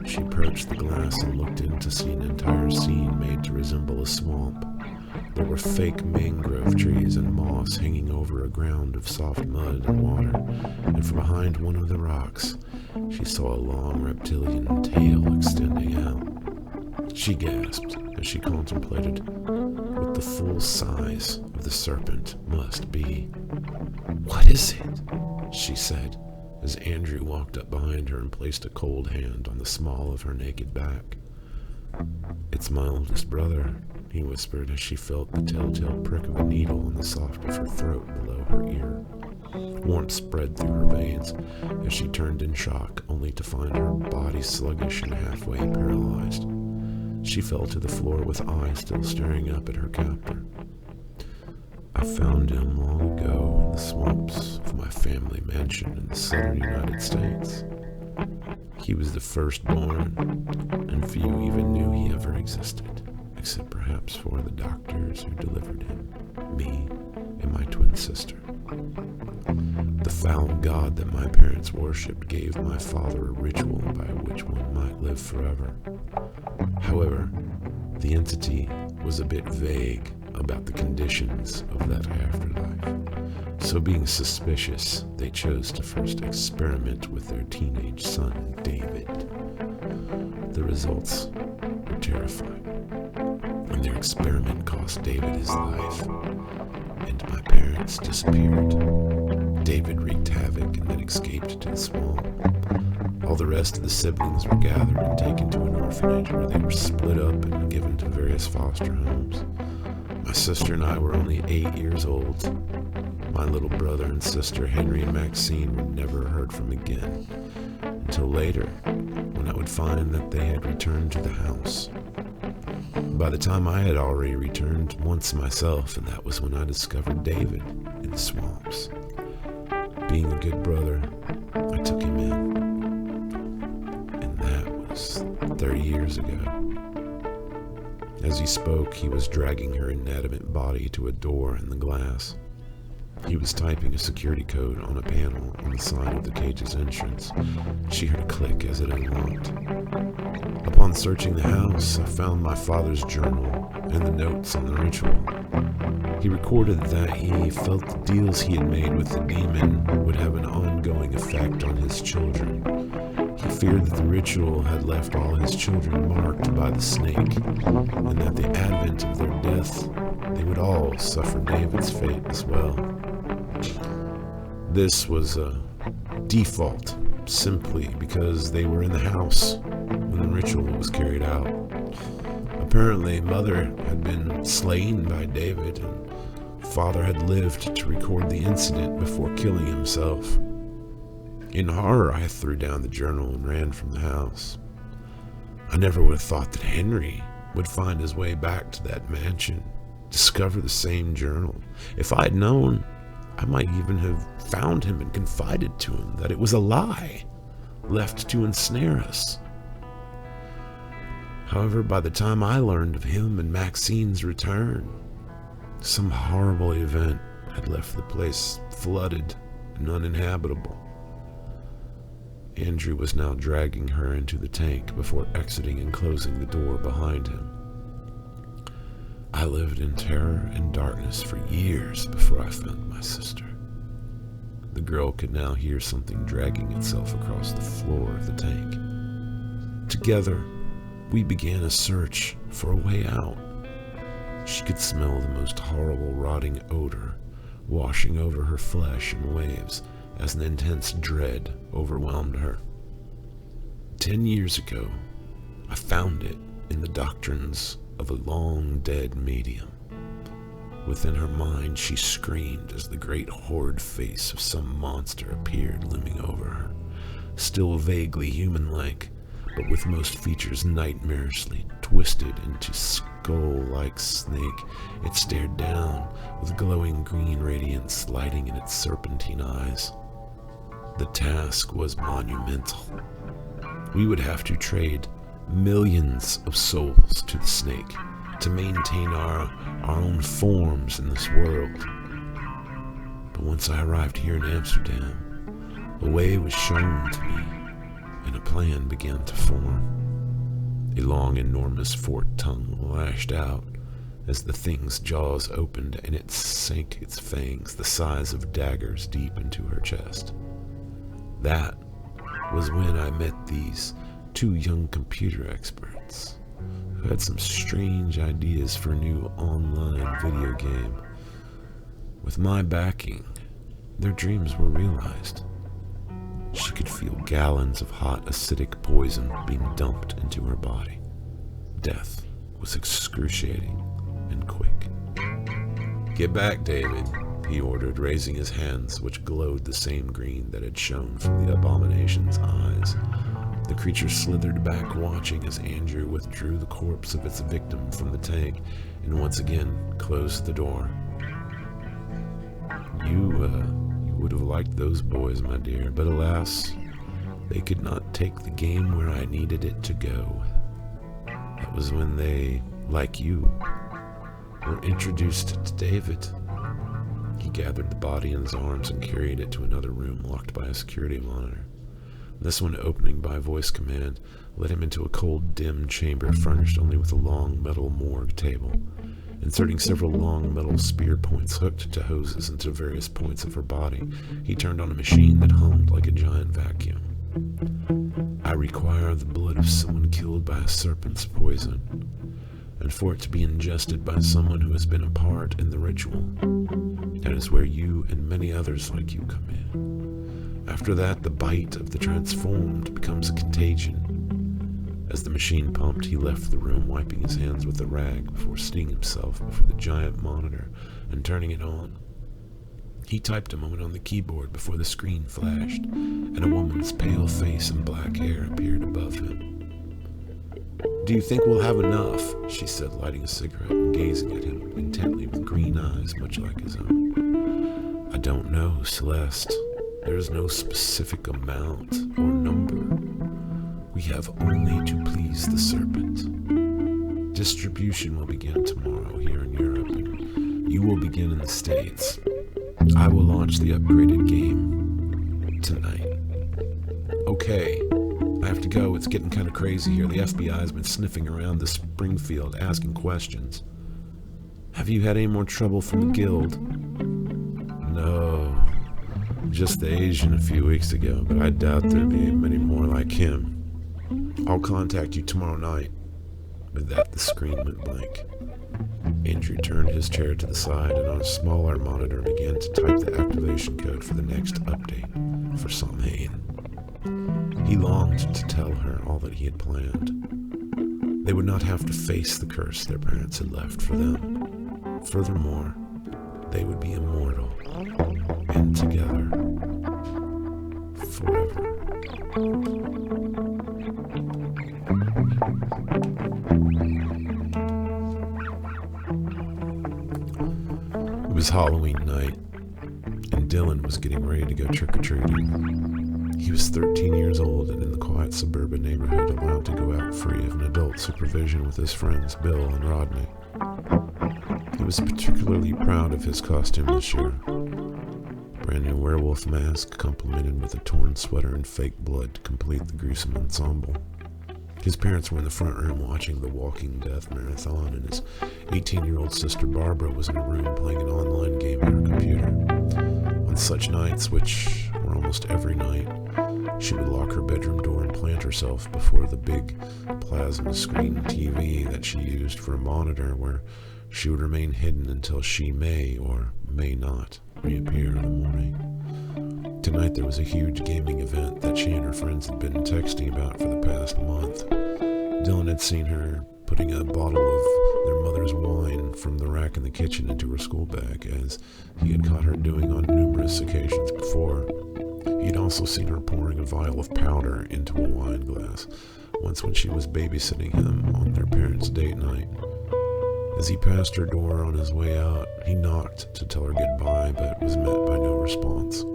She approached the glass and looked in to see an entire scene made to resemble a swamp. There were fake mangrove trees and moss hanging over a ground of soft mud and water, and from behind one of the rocks, she saw a long reptilian tail extending out. She gasped as she contemplated what the full size of the serpent must be. "What is it?" she said, as Andrew walked up behind her and placed a cold hand on the small of her naked back. "It's my oldest brother," he whispered as she felt the telltale prick of a needle on the soft of her throat below her ear. Warmth spread through her veins as she turned in shock, only to find her body sluggish and halfway paralyzed. She fell to the floor with eyes still staring up at her captor. "I found him long ago in the swamps of my family mansion in the southern United States. He was the firstborn, and few even knew he ever existed, except perhaps for the doctors who delivered him, me, and my twin sister. The foul god that my parents worshipped gave my father a ritual by which one might live forever. However, the entity was a bit vague about the conditions of that afterlife, so being suspicious, they chose to first experiment with their teenage son, David. The results terrifying. And their experiment cost David his life, and my parents disappeared. David wreaked havoc and then escaped to the swamp. All the rest of the siblings were gathered and taken to an orphanage where they were split up and given to various foster homes. My sister and I were only 8 years old. My little brother and sister, Henry and Maxine, were never heard from again, until later, when I would find that they had returned to the house. By the time I had already returned once myself, and that was when I discovered David in the swamps. Being a good brother, I took him in. And that was 30 years ago. As he spoke, he was dragging her inanimate body to a door in the glass. He was typing a security code on a panel on the side of the cage's entrance. She heard a click as it unlocked. Upon searching the house, I found my father's journal and the notes on the ritual. He recorded that he felt the deals he had made with the demon would have an ongoing effect on his children. He feared that the ritual had left all his children marked by the snake, and that the advent of their death, they would all suffer David's fate as well. This was a default, simply because they were in the house when the ritual was carried out. Apparently, Mother had been slain by David, and Father had lived to record the incident before killing himself. In horror, I threw down the journal and ran from the house. I never would have thought that Henry would find his way back to that mansion, discover the same journal. If I had known, I might even have found him and confided to him that it was a lie, left to ensnare us. However, by the time I learned of him and Maxine's return, some horrible event had left the place flooded and uninhabitable. Andrew was now dragging her into the tank before exiting and closing the door behind him. I lived in terror and darkness for years before I found my sister. The girl could now hear something dragging itself across the floor of the tank. Together, we began a search for a way out. She could smell the most horrible rotting odor washing over her flesh in waves as an intense dread overwhelmed her. 10 years ago, I found it in the doctrines of a long-dead medium. Within her mind, she screamed as the great horrid face of some monster appeared looming over her, still vaguely human-like, but with most features nightmarishly twisted into skull-like snake. It stared down with glowing green radiance lighting in its serpentine eyes. The task was monumental. We would have to trade millions of souls to the snake to maintain our own forms in this world. But once I arrived here in Amsterdam, a way was shown to me, and a plan began to form. A long, enormous forked tongue lashed out as the thing's jaws opened, and it sank its fangs the size of daggers deep into her chest. That was when I met these two young computer experts who had some strange ideas for a new online video game. With my backing, their dreams were realized. She could feel gallons of hot acidic poison being dumped into her body. Death was excruciating and quick. "Get back, David," he ordered, raising his hands, which glowed the same green that had shone from the abomination's eyes. The creature slithered back, watching as Andrew withdrew the corpse of its victim from the tank and once again closed the door. You would have liked those boys, my dear, but alas, they could not take the game where I needed it to go. That was when they, like you, were introduced to David. He gathered the body in his arms and carried it to another room locked by a security monitor. This one, opening by voice command, led him into a cold, dim chamber furnished only with a long metal morgue table. Inserting several long metal spear points hooked to hoses into various points of her body, he turned on a machine that hummed like a giant vacuum. I require the blood of someone killed by a serpent's poison, and for it to be ingested by someone who has been a part in the ritual. That is where you and many others like you come in. After that, the bite of the transformed becomes a contagion. As the machine pumped, he left the room, wiping his hands with a rag before seating himself before the giant monitor and turning it on. He typed a moment on the keyboard before the screen flashed, and a woman's pale face and black hair appeared above him. "Do you think we'll have enough?" she said, lighting a cigarette and gazing at him intently with green eyes much like his own. "I don't know, Celeste. There is no specific amount or number. We have only to please the serpent. Distribution will begin tomorrow here in Europe, and you will begin in the States. I will launch the upgraded game tonight." "Okay, I have to go. It's getting kind of crazy here. The FBI has been sniffing around the Springfield, asking questions." "Have you had any more trouble from the guild?" "No, just the Asian a few weeks ago, but I doubt there'd be many more like him. I'll contact you tomorrow night." With that, the screen went blank. Andrew turned his chair to the side and on a smaller monitor began to type the activation code for the next update for Samhain. He longed to tell her all that he had planned. They would not have to face the curse their parents had left for them. Furthermore, they would be immortal and together forever. It was Halloween night, and Dylan was getting ready to go trick-or-treating. He was 13 years old and in the quiet suburban neighborhood, allowed to go out free of an adult supervision with his friends Bill and Rodney. He was particularly proud of his costume this year. A brand new werewolf mask complemented with a torn sweater and fake blood to complete the gruesome ensemble. His parents were in the front room watching the Walking Death marathon, and his 18-year-old sister Barbara was in a room playing an online game on her computer. On such nights, which were almost every night, she would lock her bedroom door and plant herself before the big plasma screen TV that she used for a monitor, where she would remain hidden until she may or may not reappear in the morning. Tonight there was a huge gaming event that she and her friends had been texting about for the past month. Dylan had seen her putting a bottle of their mother's wine from the rack in the kitchen into her school bag, as he had caught her doing on numerous occasions before. He'd also seen her pouring a vial of powder into a wine glass, once when she was babysitting him on their parents' date night. As he passed her door on his way out, he knocked to tell her goodbye, but was met by no response.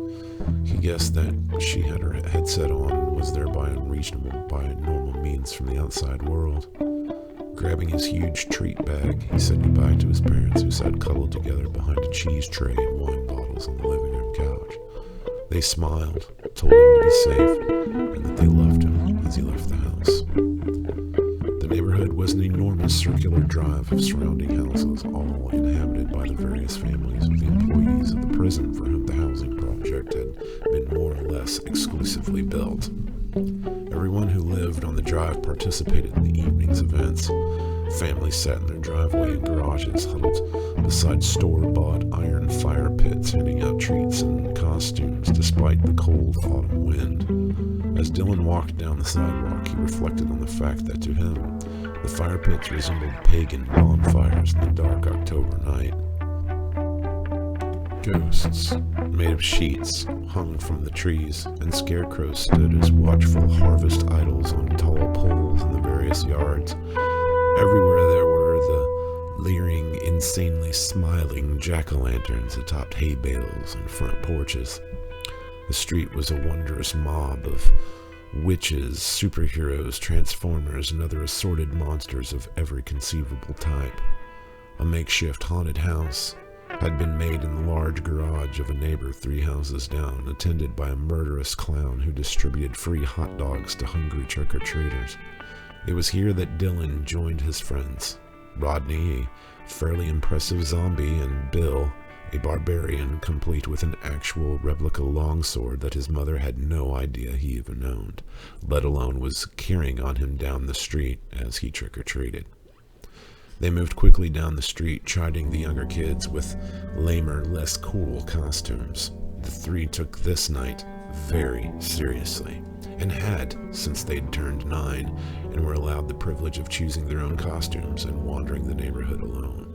He guessed that she had her headset on and was thereby unreachable by normal means from the outside world. Grabbing his huge treat bag, he said goodbye to his parents, who sat cuddled together behind a cheese tray and wine bottles on the living room couch. They smiled, told him to be safe, and that they loved him as he left the house. The neighborhood was an enormous circular drive of surrounding houses, all inhabited by the various families of the employees of the prison for whom the housing project had been more or less exclusively built. Everyone who lived on the drive participated in the evening's events. Families sat in their driveway and garages, huddled beside store-bought iron fire pits, handing out treats and costumes despite the cold autumn wind. As Dylan walked down the sidewalk, he reflected on the fact that to him, the fire pits resembled pagan bonfires in the dark October night. Ghosts, made of sheets, hung from the trees, and scarecrows stood as watchful harvest idols on tall poles in the various yards. Everywhere there were the leering, insanely smiling jack-o'-lanterns that topped hay bales and front porches. The street was a wondrous mob of witches, superheroes, transformers, and other assorted monsters of every conceivable type. A makeshift haunted house had been made in the large garage of a neighbor 3 houses down, attended by a murderous clown who distributed free hot dogs to hungry trick-or-treaters. It was here that Dylan joined his friends. Rodney, a fairly impressive zombie, and Bill, a barbarian complete with an actual replica longsword that his mother had no idea he even owned, let alone was carrying on him down the street as he trick-or-treated. They moved quickly down the street, chiding the younger kids with lamer, less cool costumes. The three took this night very seriously, and had since they'd turned 9 and were allowed the privilege of choosing their own costumes and wandering the neighborhood alone.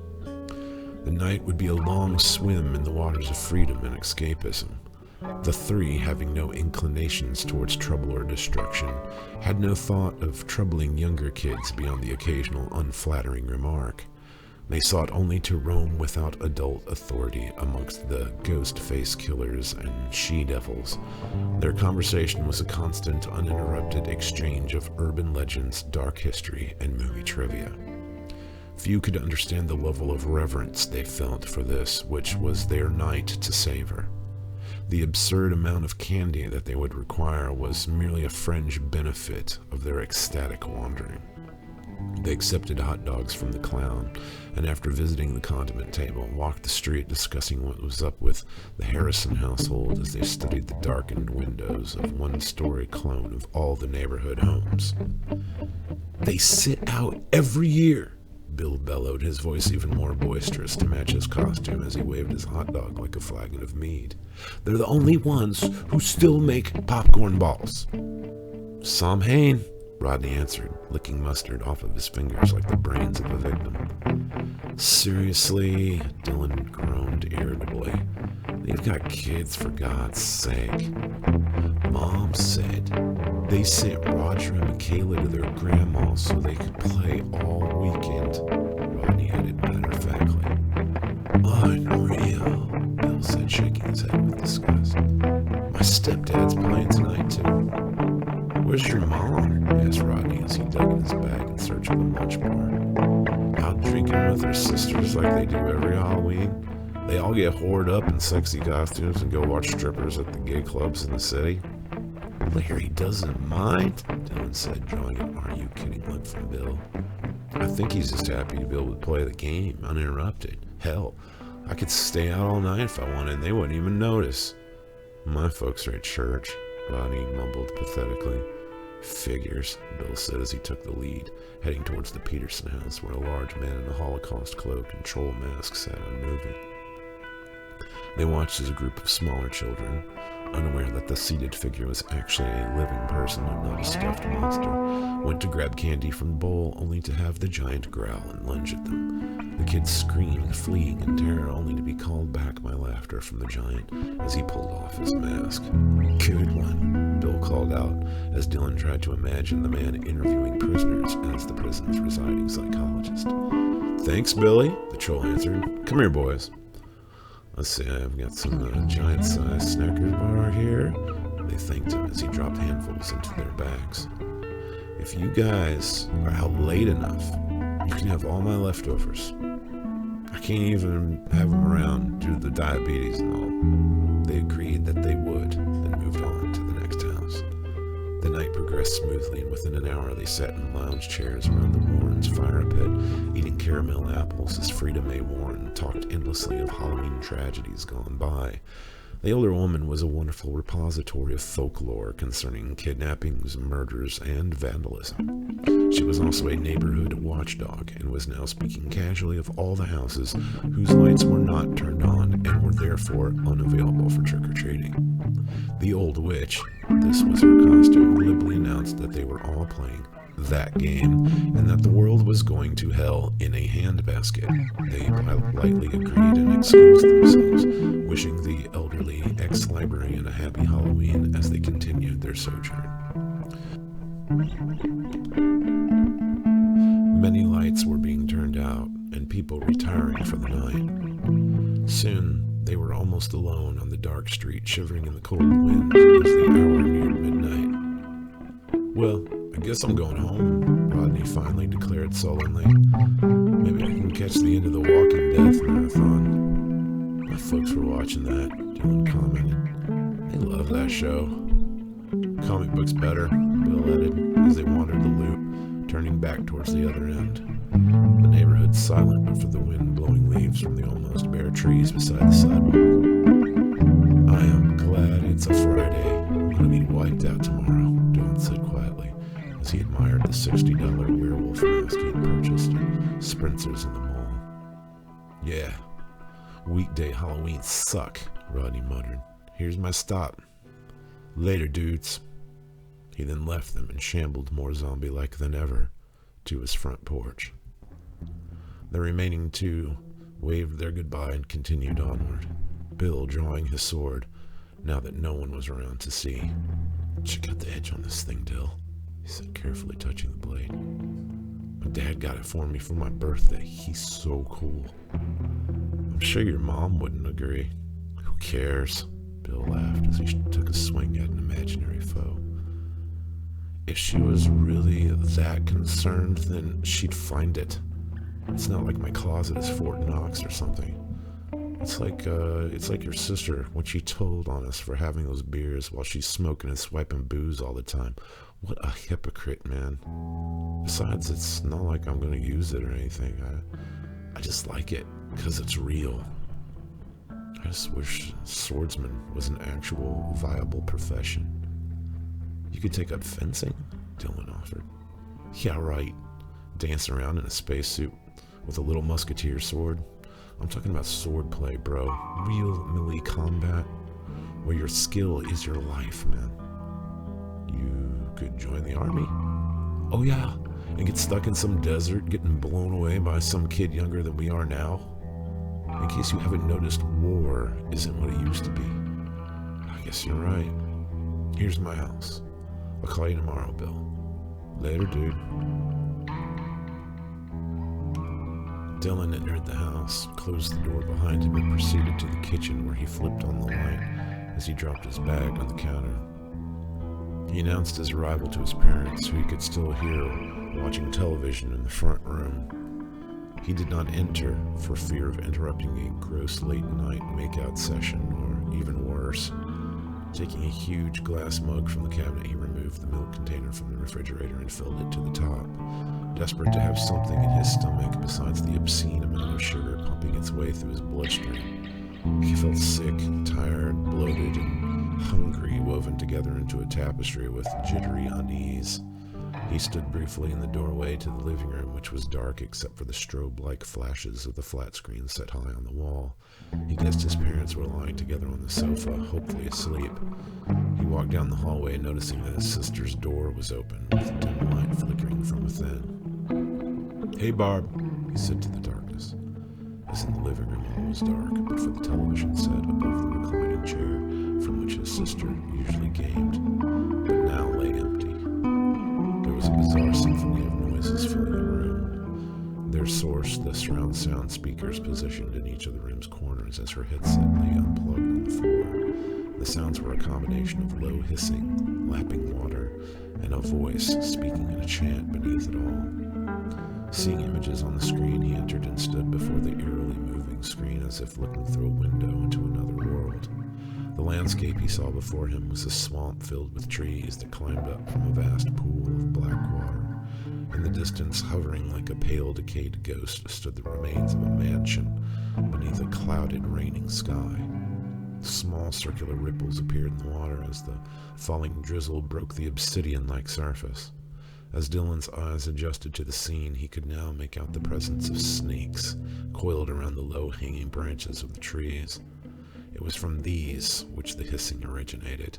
The night would be a long swim in the waters of freedom and escapism. The three, having no inclinations towards trouble or destruction, had no thought of troubling younger kids beyond the occasional unflattering remark. They sought only to roam without adult authority amongst the ghost-face killers and she-devils. Their conversation was a constant, uninterrupted exchange of urban legends, dark history, and movie trivia. Few could understand the level of reverence they felt for this, which was their night to savor. The absurd amount of candy that they would require was merely a fringe benefit of their ecstatic wandering. They accepted hot dogs from the clown, and after visiting the condiment table, walked the street discussing what was up with the Harrison household as they studied the darkened windows of one-story clone of all the neighborhood homes. "They sit out every year," Bill bellowed, his voice even more boisterous to match his costume as he waved his hot dog like a flagon of mead. "They're the only ones who still make popcorn balls." "Samhain," Rodney answered, licking mustard off of his fingers like the brains of a victim. "Seriously," Dylan groaned irritably. "They've got kids, for God's sake." "Mom said they sent Roger and Michaela to their grandma so they could play all weekend," Rodney added matter-of-factly. "Unreal," Bill said, shaking his head with disgust. "My stepdad's playing tonight, too." "Where's your mom?" asked Rodney as he dug in his bag in search of a lunch bar. "Out drinking with her sisters like they do every Halloween. They all get whored up in sexy costumes and go watch strippers at the gay clubs in the city." "Larry doesn't mind," Dylan said, drawing an "are you kidding" look from Bill. "I think he's just happy to be able to play the game uninterrupted. Hell, I could stay out all night if I wanted and they wouldn't even notice." "My folks are at church," Rodney mumbled pathetically. "Figures," Bill said as he took the lead, heading towards the Peterson house where a large man in a Holocaust cloak and troll mask sat unmoving. They watched as a group of smaller children, unaware that the seated figure was actually a living person and not a stuffed monster, went to grab candy from the bowl only to have the giant growl and lunge at them. The kids screamed, fleeing in terror, only to be called back by laughter from the giant as he pulled off his mask. "Good one," Bill called out as Dylan tried to imagine the man interviewing prisoners as the prison's residing psychologist. "Thanks, Billy," the troll answered. "Come here, boys." "Let's see, I've got some giant-sized Snickers bar here." They thanked him as he dropped handfuls into their bags. "If you guys are out late enough, you can have all my leftovers. I can't even have them around due to the diabetes and all." They agreed that they would, and moved on to the next house. The night progressed smoothly, and within an hour they sat in lounge chairs around the Warrens' fire pit, eating caramel apples as Frida Mae Warren talked endlessly of Halloween tragedies gone by. The older woman was a wonderful repository of folklore concerning kidnappings, murders, and vandalism. She was also a neighborhood watchdog and was now speaking casually of all the houses whose lights were not turned on and were therefore unavailable for trick-or-treating. The old witch, this was her costume, glibly announced that they were all playing that game and that the world was going to hell in a handbasket. They politely agreed and excused themselves, wishing the elderly ex-librarian a happy Halloween as they continued their sojourn. Many lights were being turned out and people retiring for the night. Soon they were almost alone on the dark street, shivering in the cold wind as the hour neared midnight. "Well, I guess I'm going home," Rodney finally declared sullenly. "Maybe I can catch the end of the Walking Death marathon." "My folks were watching that," Dylan commented. "They love that show." "Comic books better," Bill added, as they wandered the loop, turning back towards the other end. The neighborhood's silent but for the wind blowing leaves from the almost bare trees beside the sidewalk. I am glad it's a Friday. I'm gonna be wiped out tomorrow, Dylan said quietly, as he admired the $60 werewolf mask he had purchased at Spencer's in the mall. Yeah, weekday Halloween suck, Rodney muttered. Here's my stop. Later, dudes. He then left them and shambled more zombie-like than ever to his front porch. The remaining two waved their goodbye and continued onward, Bill drawing his sword, now that no one was around to see. Check out the edge on this thing, Dill, he said, carefully touching the blade. My dad got it for me for my birthday. He's so cool. I'm sure your mom wouldn't agree. Who cares? Bill laughed as he took a swing at an imaginary foe. If she was really that concerned, then she'd find it. It's not like my closet is Fort Knox or something. It's like your sister when she told on us for having those beers while she's smoking and swiping booze all the time. What a hypocrite, man. Besides, it's not like I'm going to use it or anything. I just like it because it's real. I just wish swordsman was an actual viable profession. You could take up fencing, Dylan offered. Yeah, right. Dance around in a spacesuit with a little musketeer sword. I'm talking about swordplay, bro. Real melee combat, where your skill is your life, man. You could join the army. Oh yeah, and get stuck in some desert, getting blown away by some kid younger than we are now. In case you haven't noticed, war isn't what it used to be. I guess you're right. Here's my house. I'll call you tomorrow, Bill. Later, dude. Dylan entered the house, closed the door behind him, and proceeded to the kitchen where he flipped on the light as he dropped his bag on the counter. He announced his arrival to his parents, who he could still hear watching television in the front room. He did not enter for fear of interrupting a gross late-night make-out session, or even worse. Taking a huge glass mug from the cabinet, he removed the milk container from the refrigerator and filled it to the top, desperate to have something in his stomach besides the obscene amount of sugar pumping its way through his bloodstream. He felt sick, tired, bloated, and hungry, woven together into a tapestry with jittery unease. He stood briefly in the doorway to the living room, which was dark except for the strobe-like flashes of the flat screen set high on the wall. He guessed his parents were lying together on the sofa, hopefully asleep. He walked down the hallway, noticing that his sister's door was open, with dim light flickering from within. Hey, Barb, he said to the darkness, as in the living room all was dark, but for the television set above the reclining chair from which his sister usually gamed, but now lay empty. There was a bizarre symphony of noises filling the room. Their source, the surround sound speakers positioned in each of the room's corners as her headset lay unplugged on the floor. The sounds were a combination of low hissing, lapping water, and a voice speaking in a chant beneath it all. Seeing images on the screen, he entered and stood before the eerily moving screen as if looking through a window into another world. The landscape he saw before him was a swamp filled with trees that climbed up from a vast pool of black water. In the distance, hovering like a pale, decayed ghost, stood the remains of a mansion beneath a clouded, raining sky. Small circular ripples appeared in the water as the falling drizzle broke the obsidian-like surface. As Dylan's eyes adjusted to the scene, he could now make out the presence of snakes coiled around the low-hanging branches of the trees. It was from these which the hissing originated.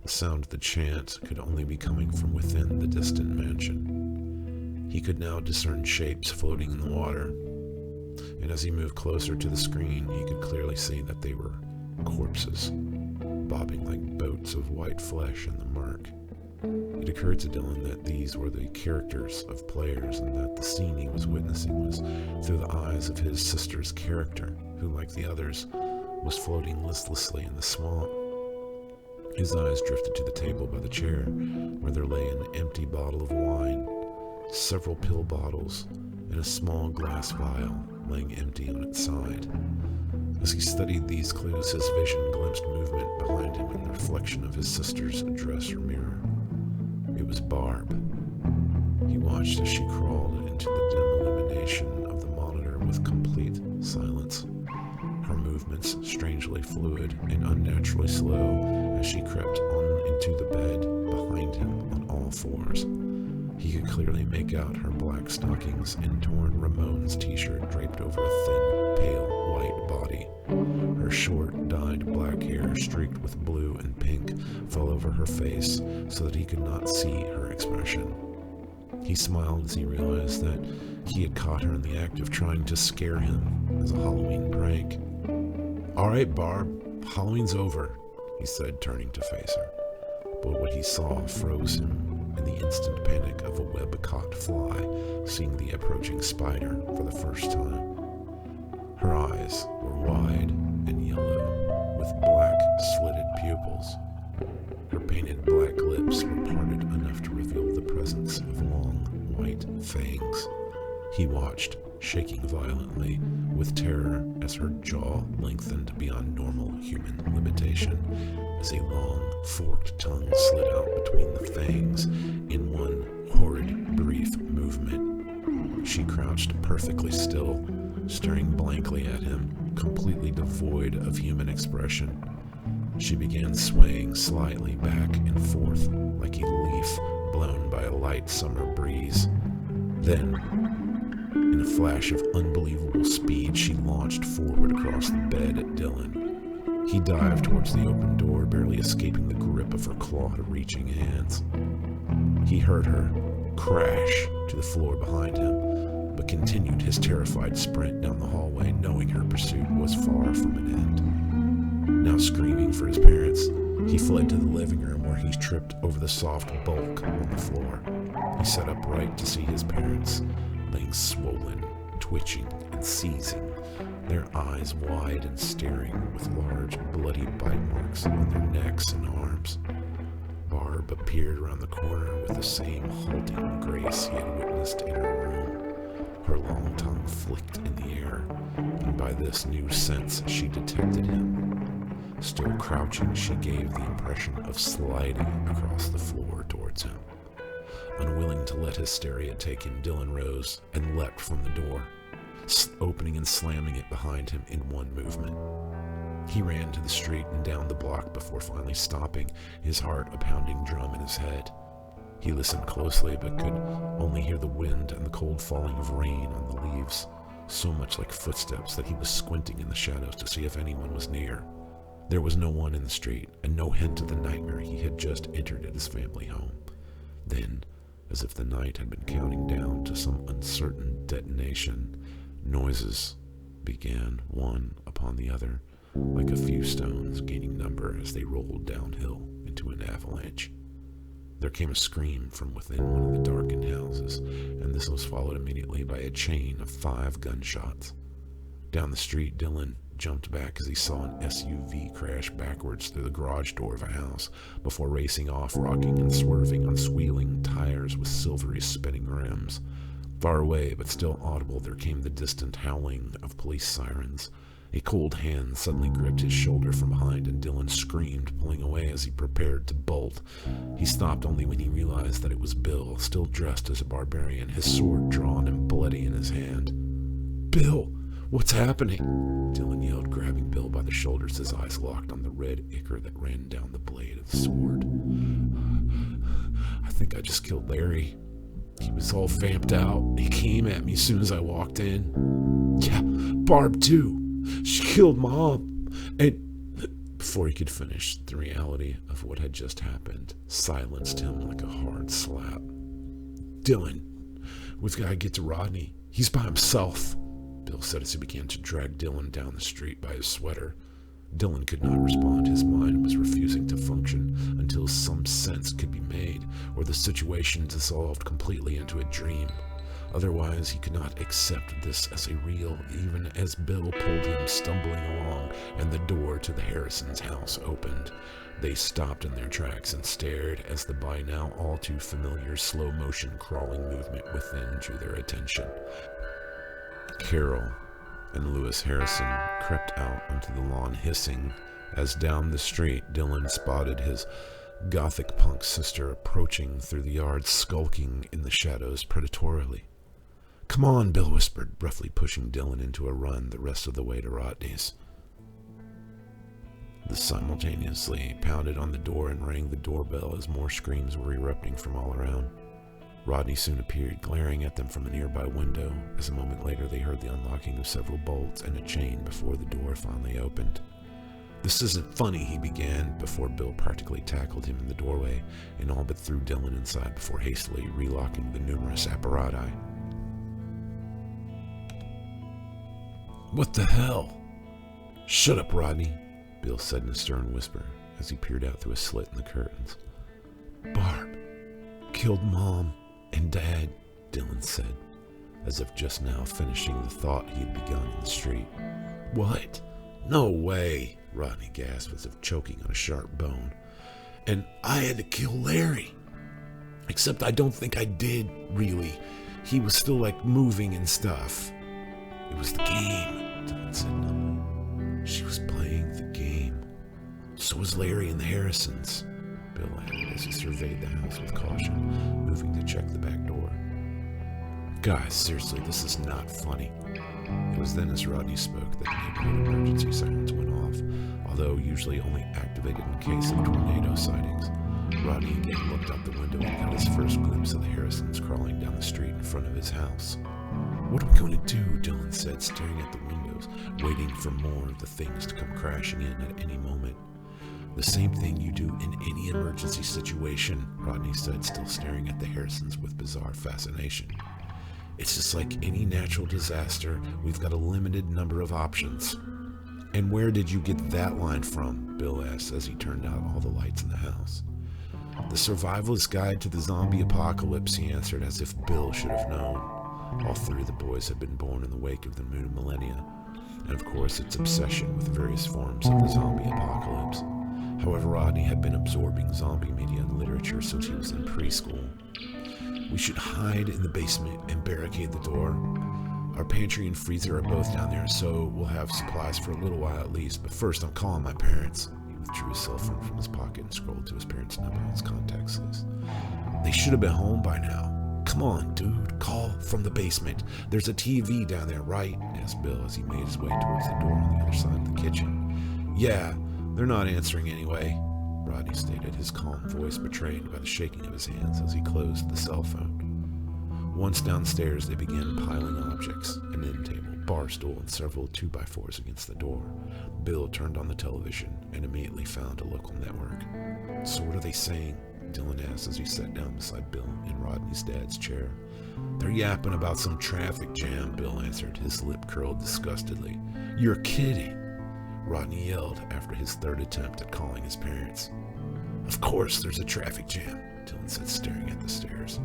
The sound of the chant could only be coming from within the distant mansion. He could now discern shapes floating in the water, and as he moved closer to the screen, he could clearly see that they were corpses, bobbing like boats of white flesh in the murk. It occurred to Dylan that these were the characters of players, and that the scene he was witnessing was through the eyes of his sister's character, who, like the others, was floating listlessly in the swamp. His eyes drifted to the table by the chair, where there lay an empty bottle of wine, several pill bottles, and a small glass vial laying empty on its side. As he studied these clues, his vision glimpsed movement behind him in the reflection of his sister's dresser mirror. It was Barb. He watched as she crawled into the dim illumination of the monitor with complete silence. Her movements strangely fluid and unnaturally slow as she crept on into the bed behind him on all fours. He could clearly make out her black stockings and torn Ramones t-shirt draped over a thin, pale, white body. Her short, dyed black hair, streaked with blue and pink, fell over her face so that he could not see her expression. He smiled as he realized that he had caught her in the act of trying to scare him as a Halloween prank. "All right, Barb, Halloween's over," he said, turning to face her. But what he saw froze him in the instant panic of a web-caught fly seeing the approaching spider for the first time. Her eyes were wide and yellow, with black, slitted pupils. Her painted black lips were parted enough to reveal the presence of long, white fangs. He watched, shaking violently with terror as her jaw lengthened beyond normal human limitation, as a long, forked tongue slid out between the fangs in one horrid, brief movement. She crouched perfectly still, staring blankly at him, completely devoid of human expression. She began swaying slightly back and forth like a leaf blown by a light summer breeze. Then, in a flash of unbelievable speed, she launched forward across the bed at Dylan. He dived towards the open door, barely escaping the grip of her clawed-reaching hands. He heard her crash to the floor behind him, but continued his terrified sprint down the hallway, knowing her pursuit was far from an end. Now screaming for his parents, he fled to the living room where he tripped over the soft bulk on the floor. He sat upright to see his parents, laying swollen, twitching, and seizing, their eyes wide and staring with large, bloody bite marks on their necks and arms. Barb appeared around the corner with the same halting grace he had witnessed in her room. Her long tongue flicked in the air, and by this new sense she detected him. Still crouching, she gave the impression of sliding across the floor towards him. Unwilling to let hysteria take him, Dylan rose and leapt from the door, opening and slamming it behind him in one movement. He ran to the street and down the block before finally stopping, his heart a pounding drum in his head. He listened closely but could only hear the wind and the cold falling of rain on the leaves, so much like footsteps that he was squinting in the shadows to see if anyone was near. There was no one in the street, and no hint of the nightmare he had just entered at his family home. Then, as if the night had been counting down to some uncertain detonation, noises began one upon the other, like a few stones gaining number as they rolled downhill into an avalanche. There came a scream from within one of the darkened houses, and this was followed immediately by a chain of 5 gunshots. Down the street, Dylan jumped back as he saw an SUV crash backwards through the garage door of a house before racing off, rocking and swerving on squealing tires with silvery spinning rims. Far away, but still audible, there came the distant howling of police sirens. A cold hand suddenly gripped his shoulder from behind, and Dylan screamed, pulling away as he prepared to bolt. He stopped only when he realized that it was Bill, still dressed as a barbarian, his sword drawn and bloody in his hand. "Bill! What's happening?" Dylan yelled, grabbing Bill by the shoulders, his eyes locked on the red ichor that ran down the blade of the sword. "I think I just killed Larry. He was all vamped out. He came at me as soon as I walked in. Yeah, Barb too. She killed Mom." And before he could finish, the reality of what had just happened silenced him like a hard slap. "Dylan, we've got to get to Rodney. He's by himself," Bill said as he began to drag Dylan down the street by his sweater. Dylan could not respond. His mind was refusing to function until some sense could be made, or the situation dissolved completely into a dream. Otherwise, he could not accept this as a real, even as Bill pulled him stumbling along and the door to the Harrisons' house opened. They stopped in their tracks and stared as the by now all too familiar slow-motion crawling movement within drew their attention. Carol and Lewis Harrison crept out onto the lawn hissing as down the street Dylan spotted his gothic punk sister approaching through the yard, skulking in the shadows predatorily. "Come on," Bill whispered, roughly pushing Dylan into a run the rest of the way to Rodney's. They simultaneously pounded on the door and rang the doorbell as more screams were erupting from all around. Rodney soon appeared, glaring at them from a nearby window, as a moment later they heard the unlocking of several bolts and a chain before the door finally opened. "This isn't funny," he began, before Bill practically tackled him in the doorway and all but threw Dylan inside before hastily relocking the numerous apparati. "What the hell?" "Shut up, Rodney," Bill said in a stern whisper as he peered out through a slit in the curtains. "Barb killed Mom and Dad," Dylan said, as if just now finishing the thought he had begun in the street. "What? No way," Rodney gasped as if choking on a sharp bone. "And I had to kill Larry. Except I don't think I did, really. He was still, moving and stuff." "It was the game," Dylan said numbly. "She was playing the game. So was Larry and the Harrisons," Bill added as he surveyed the house with caution, moving to check the back door. "Guys, seriously, this is not funny." It was then as Rodney spoke that the neighborhood emergency sirens went off, although usually only activated in case of tornado sightings. Rodney again looked out the window and got his first glimpse of the Harrisons crawling down the street in front of his house. "What are we going to do?" Dylan said, staring at the windows, waiting for more of the things to come crashing in at any moment. "The same thing you do in any emergency situation," Rodney said, still staring at the Harrisons with bizarre fascination. "It's just like any natural disaster, we've got a limited number of options." "And where did you get that line from?" Bill asked as he turned out all the lights in the house. "The Survivalist's Guide to the Zombie Apocalypse," he answered, as if Bill should have known. All three of the boys had been born in the wake of the new millennia, and of course its obsession with various forms of the zombie apocalypse. However, Rodney had been absorbing zombie media and literature since he was in preschool. "We should hide in the basement and barricade the door. Our pantry and freezer are both down there, so we'll have supplies for a little while at least. But first, I'm calling my parents." He withdrew his cell phone from his pocket and scrolled to his parents' number on his contacts list. "They should have been home by now. Come on, dude, call from the basement. There's a TV down there, right?" asked Bill as he made his way towards the door on the other side of the kitchen. "Yeah, they're not answering anyway," Rodney stated, his calm voice betrayed by the shaking of his hands as he closed the cell phone. Once downstairs, they began piling objects, an end table, bar stool, and several 2x4s against the door. Bill turned on the television and immediately found a local network. "So what are they saying?" Dylan asked as he sat down beside Bill in Rodney's dad's chair. "They're yapping about some traffic jam," Bill answered, his lip curled disgustedly. "You're kidding," Rodney yelled after his third attempt at calling his parents. "Of course there's a traffic jam," Dylan said, staring at the stairs.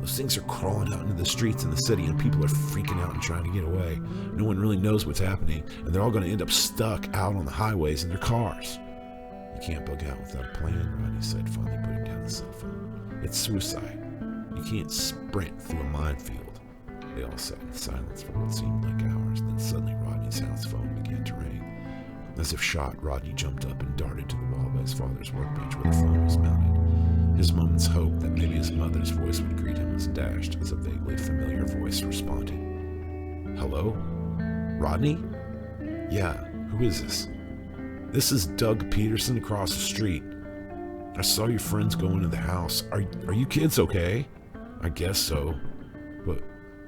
"Those things are crawling out into the streets in the city, and people are freaking out and trying to get away. No one really knows what's happening, and they're all going to end up stuck out on the highways in their cars." "You can't bug out without a plan," Rodney said, finally putting down the cell phone. "It's suicide. You can't sprint through a minefield." They all sat in silence for what seemed like hours. Then suddenly Rodney's house phone began to ring. As if shot, Rodney jumped up and darted to the wall by his father's workbench where the phone was mounted. His moment's hope that maybe his mother's voice would greet him was dashed as a vaguely familiar voice responded. "Hello? Rodney? Yeah, who is this?" "This is Doug Peterson across the street. I saw your friends go into the house. Are you kids okay?" "I guess so. But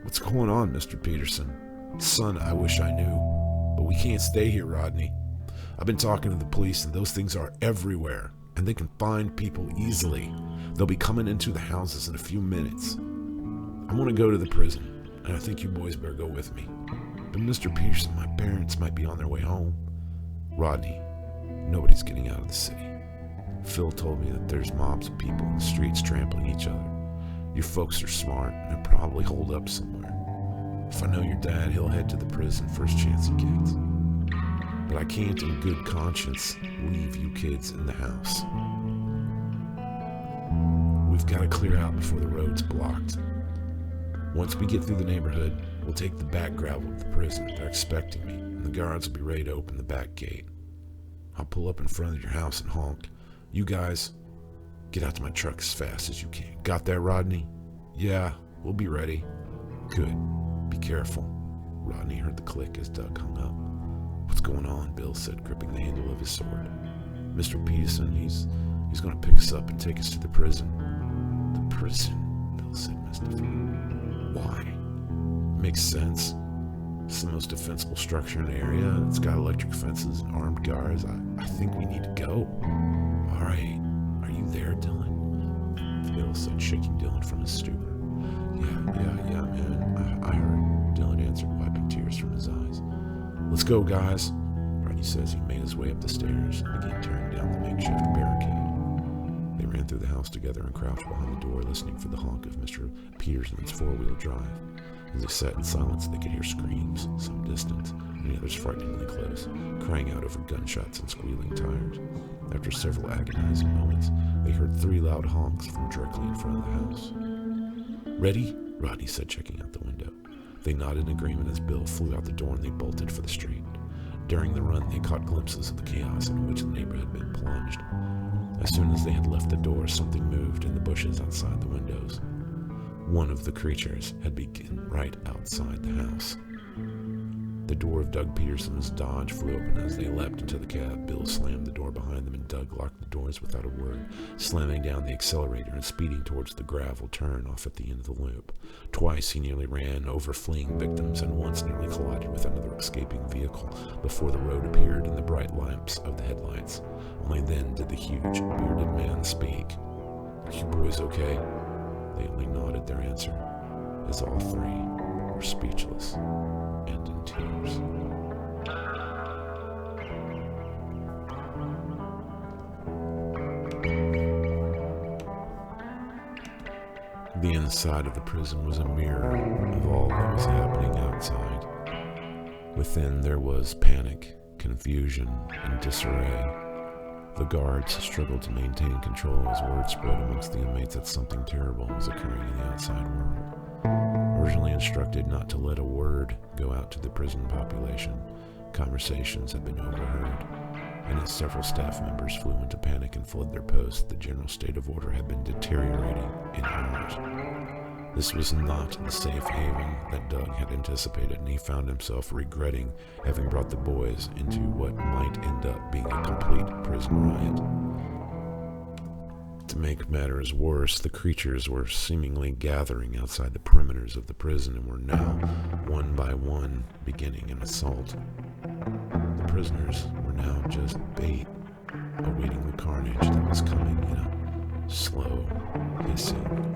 what's going on, Mr. Peterson?" "Son, I wish I knew. But we can't stay here, Rodney. I've been talking to the police, and those things are everywhere, and they can find people easily. They'll be coming into the houses in a few minutes. I want to go to the prison, and I think you boys better go with me. But Mr. Peterson, my parents might be on their way home." "Rodney, nobody's getting out of the city. Phil told me that there's mobs of people in the streets trampling each other. Your folks are smart, and they'll probably hold up somewhere. If I know your dad, he'll head to the prison first chance he gets. But I can't in good conscience leave you kids in the house. We've got to clear out before the road's blocked. Once we get through the neighborhood, we'll take the back gravel to the prison. They're expecting me, and the guards will be ready to open the back gate. I'll pull up in front of your house and honk. You guys, Get out to my truck as fast as you can. Got that, Rodney? Yeah, we'll be ready. Good. Be careful. Rodney heard the click as Doug hung up. What's going on? Bill said, gripping the handle of his sword. Mr. Peterson, he's going to pick us up and take us to the prison. The prison? Bill said, mystified. Why? Makes sense. It's the most defensible structure in the area. It's got electric fences and armed guards. I think we need to go. All right. Are you there, Dylan? Bill said, shaking Dylan from his stupor. Yeah, man. I heard, Dylan answered, wiping tears from his eyes. Let's go, guys. Rodney says he made his way up the stairs and began tearing down the makeshift barricade. They ran through the house together and crouched behind the door, listening for the honk of Mr. Peterson's four-wheel drive. As they sat in silence, they could hear screams, some distant, and the others frighteningly close, crying out over gunshots and squealing tires. After several agonizing moments, they heard 3 loud honks from directly in front of the house. Ready? Rodney said, checking out the window. They nodded in agreement as Bill flew out the door and they bolted for the street. During the run, they caught glimpses of the chaos in which the neighborhood had been plunged. As soon as they had left the door, something moved in the bushes outside the windows. One of the creatures had begun right outside the house. The door of Doug Peterson's Dodge flew open as they leapt into the cab. Bill slammed the door behind them and Doug locked the doors without a word, slamming down the accelerator and speeding towards the gravel turn off at the end of the loop. Twice he nearly ran over fleeing victims and once nearly collided with another escaping vehicle before the road appeared in the bright lamps of the headlights. Only then did the huge, bearded man speak. Are you boys okay? They only nodded their answer, as all 3 were speechless and in tears. The inside of the prison was a mirror of all that was happening outside. Within there was panic, confusion, and disarray. The guards struggled to maintain control as word spread amongst the inmates that something terrible was occurring in the outside world. Originally instructed not to let a word go out to the prison population, conversations had been overheard, and as several staff members flew into panic and fled their posts, the general state of order had been deteriorating in hours. This was not the safe haven that Doug had anticipated, and he found himself regretting having brought the boys into what might end up being a complete prison riot. To make matters worse, the creatures were seemingly gathering outside the perimeters of the prison and were now, one by one, beginning an assault. The prisoners were now just bait, awaiting the carnage that was coming in a slow, hissing